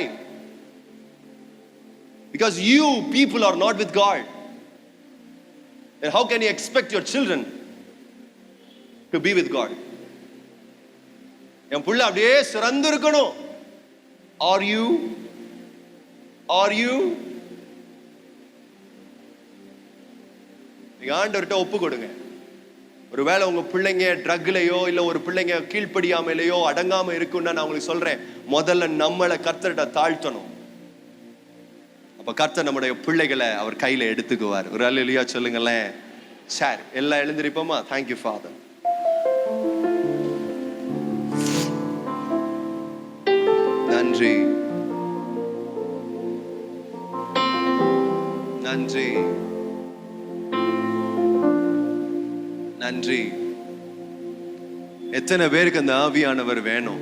Because you people are not with God. And how can you expect your children to be with God? என் புள்ள அப்படியே சிறந்து இருக்கணும். Are you? நீங்க ஆண்டவர்கிட்ட ஒப்பு கொடுங்க. ஒருவேளை உங்க பிள்ளைங்க ட்ரக்லயோ இல்ல ஒரு பிள்ளைங்க கீழ்ப்படியாமலையோ அடங்காம இருக்குன்னா நான் உங்களுக்கு சொல்றேன், முதல்ல நம்மளை கர்த்தர்கிட்ட தாழ்த்தணும். அப்ப கர்த்தர் நம்முடைய பிள்ளைகளை அவர் கையில எடுத்துக்குவார். ஒரு அல்லேலூயா சொல்லுங்களேன். சார் எல்லாம் எழுந்திருப்போமா? Thank you father. நன்றி, நன்றி, நன்றி. எத்தனை பேருக்கு அந்த ஆவியானவர் வேணும்?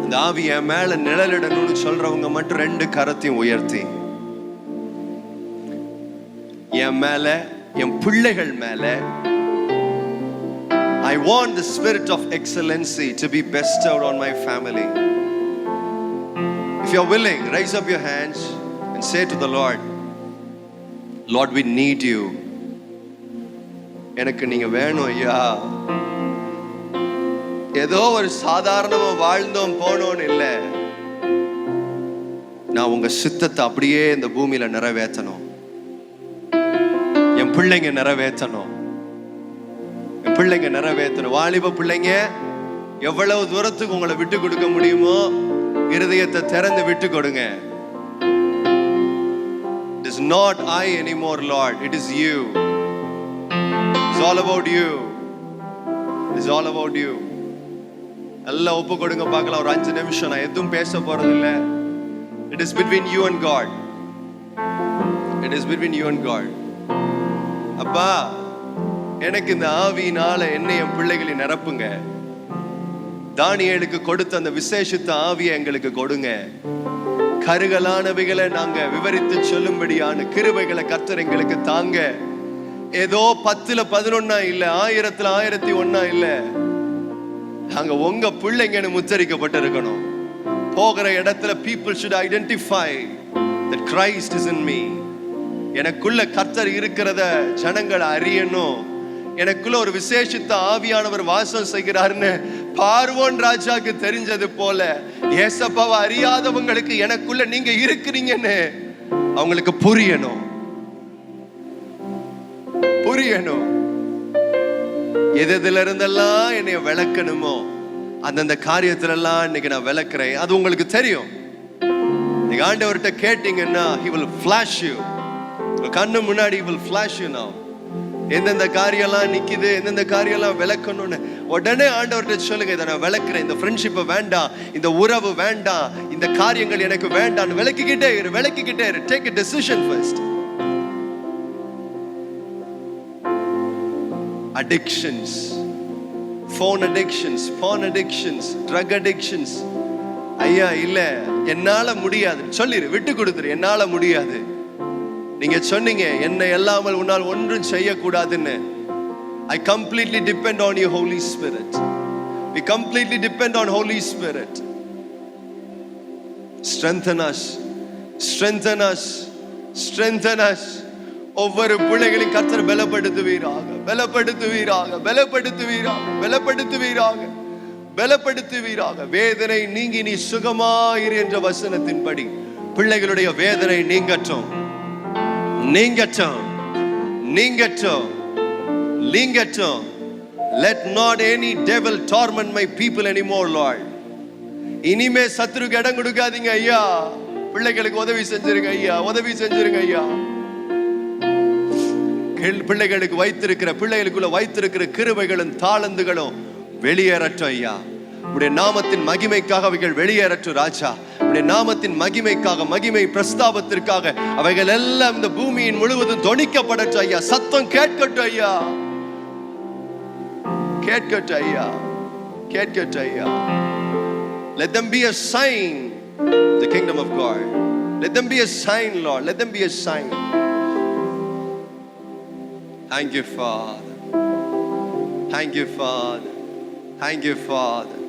அந்த ஆவி என் மேல நிழலிடணும்னு சொல்றவங்க மட்டும் 2 கரத்தையும் உயர்த்தி, என் மேல, என் பிள்ளைகள் மேல, I want the spirit of excellency to be bestowed on my family. If you're willing, raise up your hands and say to the Lord, Lord, we need you. எனக்கு நீங்க வேணும் ஐயா. ஏதோ ஒரு சாதாரணமா வாழ்ந்தோம் போனோன்னு இல்ல, நான் உங்க சித்தத்தை அப்படியே இந்த பூமியில நிறைவேற்றணும். என் பிள்ளைங்க நிறைவேற்றணும். என் பிள்ளைங்க நிறைவேற்றணும். வாலிப பிள்ளைங்க எவ்வளவு தூரத்துக்கு உங்களை விட்டு கொடுக்க முடியுமோ இருதயத்தை திறந்து விட்டு கொடுங்க. It is not I anymore, Lord. It is you. It's all about you. It's all about you. நல்லா ஒப்பு கொடுங்க பார்க்கலாம். ஒரு 5 நிமிஷம். நான் எதுவும் பேச போறது இல்லை. It is between you and God. It is between you and God. அப்பா, எனக்கு இந்த ஆவியினால என்னை என் பிள்ளைகளை நிரப்புங்க. தானியேலுக்கு கொடுத்த அந்த விசேஷித்த ஆவியை எங்களுக்கு கொடுங்க. கருகலானவைகளை நாங்க விவரித்து சொல்லும்படியான கிருபைகளை கர்த்தர் எங்களுக்கு தாங்க. ஏதோ 10ல் 11 இல்ல, 1000ல் 1001 இல்ல, நாங்க உங்க பிள்ளைங்கன்னு முச்சரிக்கப்பட்டிருக்கணும். போகிற இடத்துல people should identify that Christ is in me. எனக்குள்ள கர்த்தர் இருக்கிறத ஜனங்கள் அறியணும். எனக்குள்ள ஒரு விசேஷித்த ஆவியானவர் வாசம் செய்கிறாருன்னு பார்வோன் ராஜாக்கு தெரிஞ்சது போல ஏசப்பாவை அறியாதவங்களுக்கு எனக்குள்ள நீங்க இருக்கிறீங்கன்னு அவங்களுக்கு புரியணும். எதுல இருந்தெல்லாம் என்னைய விளக்கணுமோ அந்தந்த காரியத்துல எல்லாம் இன்னைக்கு நான் விளக்குறேன். அது உங்களுக்கு தெரியும். நீங்க ஆண்டவர்கிட்ட கேட்டீங்கன்னா he will flash you. கண்ணு முன்னாடி he will flash you now. எந்தெந்த காரியெல்லாம் நிக்குது, எந்தெந்த காரியெல்லாம் விளக்கணும்னு உடனே ஆண்டவர்கிட்ட சொல்லுங்க. இதை நான் விளக்குறேன், இந்த ஃப்ரெண்ட்ஷிப்பை வேண்டாம், இந்த உறவு வேண்டாம், இந்த காரியங்கள் எனக்கு வேண்டாம். விளக்கிக்கிட்டே இரு. Take a decision first. Addictions, phone addictions, porn addictions, drug addictions. ஐயா இல்ல, என்னால முடியாது சொல்லிரு, விட்டு கொடுத்துரு. என்னால முடியாது. நீங்க சொன்னீங்க என்னை இல்லாமல் உன்னால் ஒன்றும் செய்யக்கூடாதுன்னு. I completely depend on you, Holy Spirit. We completely depend on Holy Spirit. Strengthen us. ஒவ்வொரு பிள்ளைகளையும் கர்த்தர் பலப்படுத்துவீராக. வேதனை நீங்கி நீ சுகமாயிரு என்ற வசனத்தின்படி பிள்ளைகளுடைய வேதனை நீங்கட்டும். Let not any devil torment my people anymore, Lord. இனிமே சத்துருக்கு இடம் கொடுக்காதீங்க ஐயா. பிள்ளைகளுக்கு உதவி செஞ்சிருங்க ஐயா. பிள்ளைகளுக்குள்ள வைத்திருக்கிற கிருபைகளும் தாளந்துகளும் வெளியேறட்டும் ஐயா. உடைய நாமத்தின் மகிமைக்காக அவைகள் வெளியேறட்டும் ராஜா. உடைய நாமத்தின் மகிமைக்காக, மகிமை பிரஸ்தாபத்திற்காக அவைகள் எல்லாம் இந்த பூமியின் முழுவதும் தொனிக்கப்படட்டும் ஐயா. சத்தம் கேட்கட்டும் ஐயா. Let them be a sign, the kingdom of God. Let them be a sign, Lord. Let them be a sign. Thank you, Father. Thank you, Father. Thank you, Father.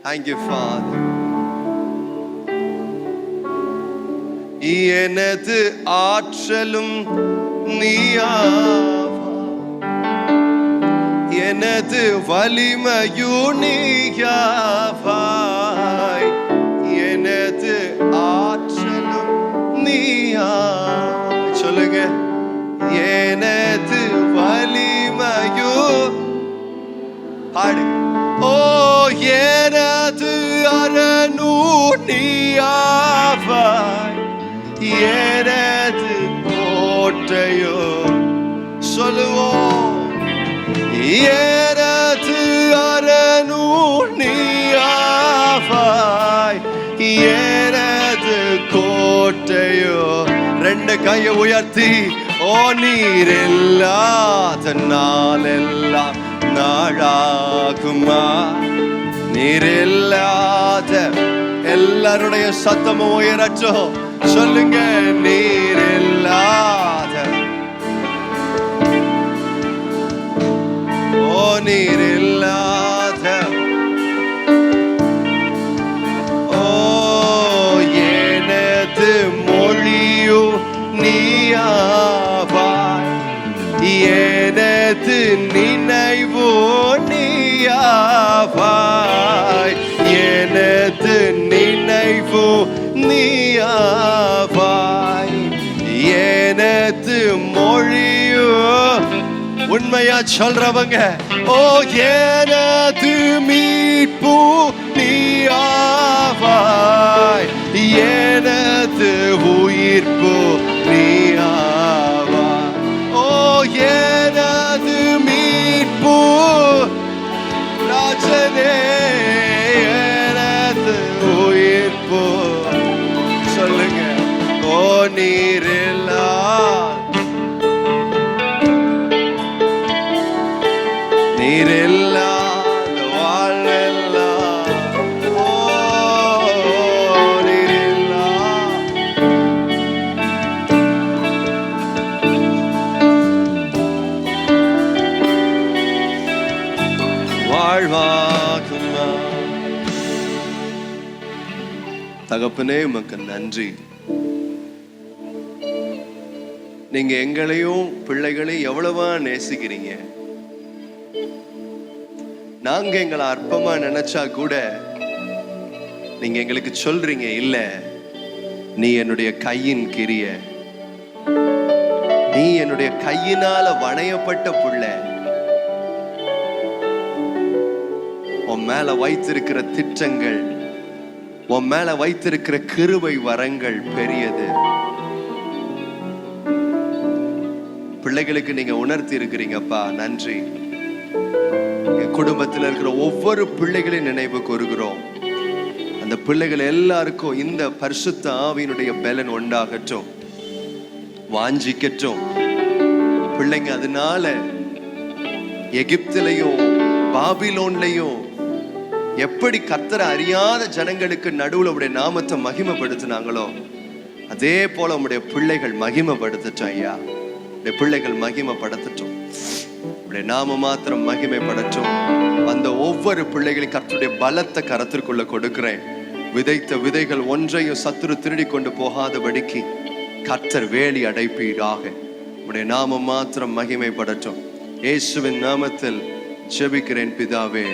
Thank you, Father. எனது ஆற்றலும் நீயாவாய், எனது வலிமையும் நீயாவாய், எனது ஆற்றலும் நீயாவாய். சொல்லுங்க, எனது வலிமையும். பாடு. ஓ எனது அரணும் நீயாவாய், எனது கோட்டையோ. சொல்லுவோம், எனது அரணும் நீயாவாய், எனது கோட்டையோ. 2 கையை உயர்த்தி, ஓ நீர் இல்லாத நாளெல்லாம் நாளாகுமா? நீர் இல்லாத எல்லாருடைய சத்தமும் உயரட்டும். சொல்லுங்க, நீர் இல்லாத, ஓ நீர் இல்லாத, ஓ எனது மொழியும் நீயாவாய், எனது நினைவோ நீயாவாய், எனது நினைவோ நீயாவாய், எனது மொழியோ. உண்மையா சொல்றவங்க, ஓ எனது மீட்பு நீயாவாய், எனது உயிர்ப்பு நீயாவாய், ஓ எனது மீட்பு ராஜனே, எனது உயிர்ப்பு. சொல்லுங்க, ஓ நீரில்லா, நீரில்லாத வாழ்வெல்லாம் வாழ்வாக்குமா. தகப்பனே உமக்கு நன்றி. நீங்க எங்களையும் பிள்ளைகளையும் எவ்வளவா நேசிக்கிறீங்க. நாங்க எங்களை அற்பமா நினைச்சா கூட நீங்க எங்களுக்கு சொல்றீங்க, இல்ல நீ என்னுடைய கையின் கிரிய, நீ என்னுடைய கையினால வணையப்பட்ட புள்ள. உன் மேல வைத்திருக்கிற திட்டங்கள், உன் மேல வைத்திருக்கிற கிருபை வரங்கள் பெரியது. பிள்ளைகளுக்கு நீங்க உணர்த்தி இருக்கிறீங்கப்பா, நன்றி. என் குடும்பத்தில் இருக்கிற ஒவ்வொரு பிள்ளைகளையும் நினைவு கூறுகிறோம். அந்த பிள்ளைகள் எல்லாருக்கும் இந்த பரிசுத்த ஆவியினுடைய பலன் உண்டாகட்டும், வாஞ்சிக்கட்டும். பிள்ளைங்க அதனால எகிப்திலையும் பாபிலோன்லையும் எப்படி கர்த்தரை அறியாத ஜனங்களுக்கு நடுவுல உடைய நாமத்தை மகிமைப்படுத்தினாங்களோ அதே போல உடைய பிள்ளைகள் மகிமைப்படுத்தட்டும் ஐயா. உடைய பிள்ளைகள் மகிமைப்படுத்தட்டும், உடைய நாம மாத்திரம் மகிமைப்படட்டும். அந்த ஒவ்வொரு பிள்ளைகளையும் கர்த்தருடைய பலத்த கரத்திற்குள்ள கொடுக்கிறேன். விதைத்த விதைகள் ஒன்றையும் சத்துரு திருடி கொண்டு போகாதபடிக்கு கர்த்தர் வேலி அடைப்பீராக. உடைய நாமம் மாத்திரம் மகிமைப்படட்டும். இயேசுவின் நாமத்தில் ஜெபிக்கிறேன் பிதாவே.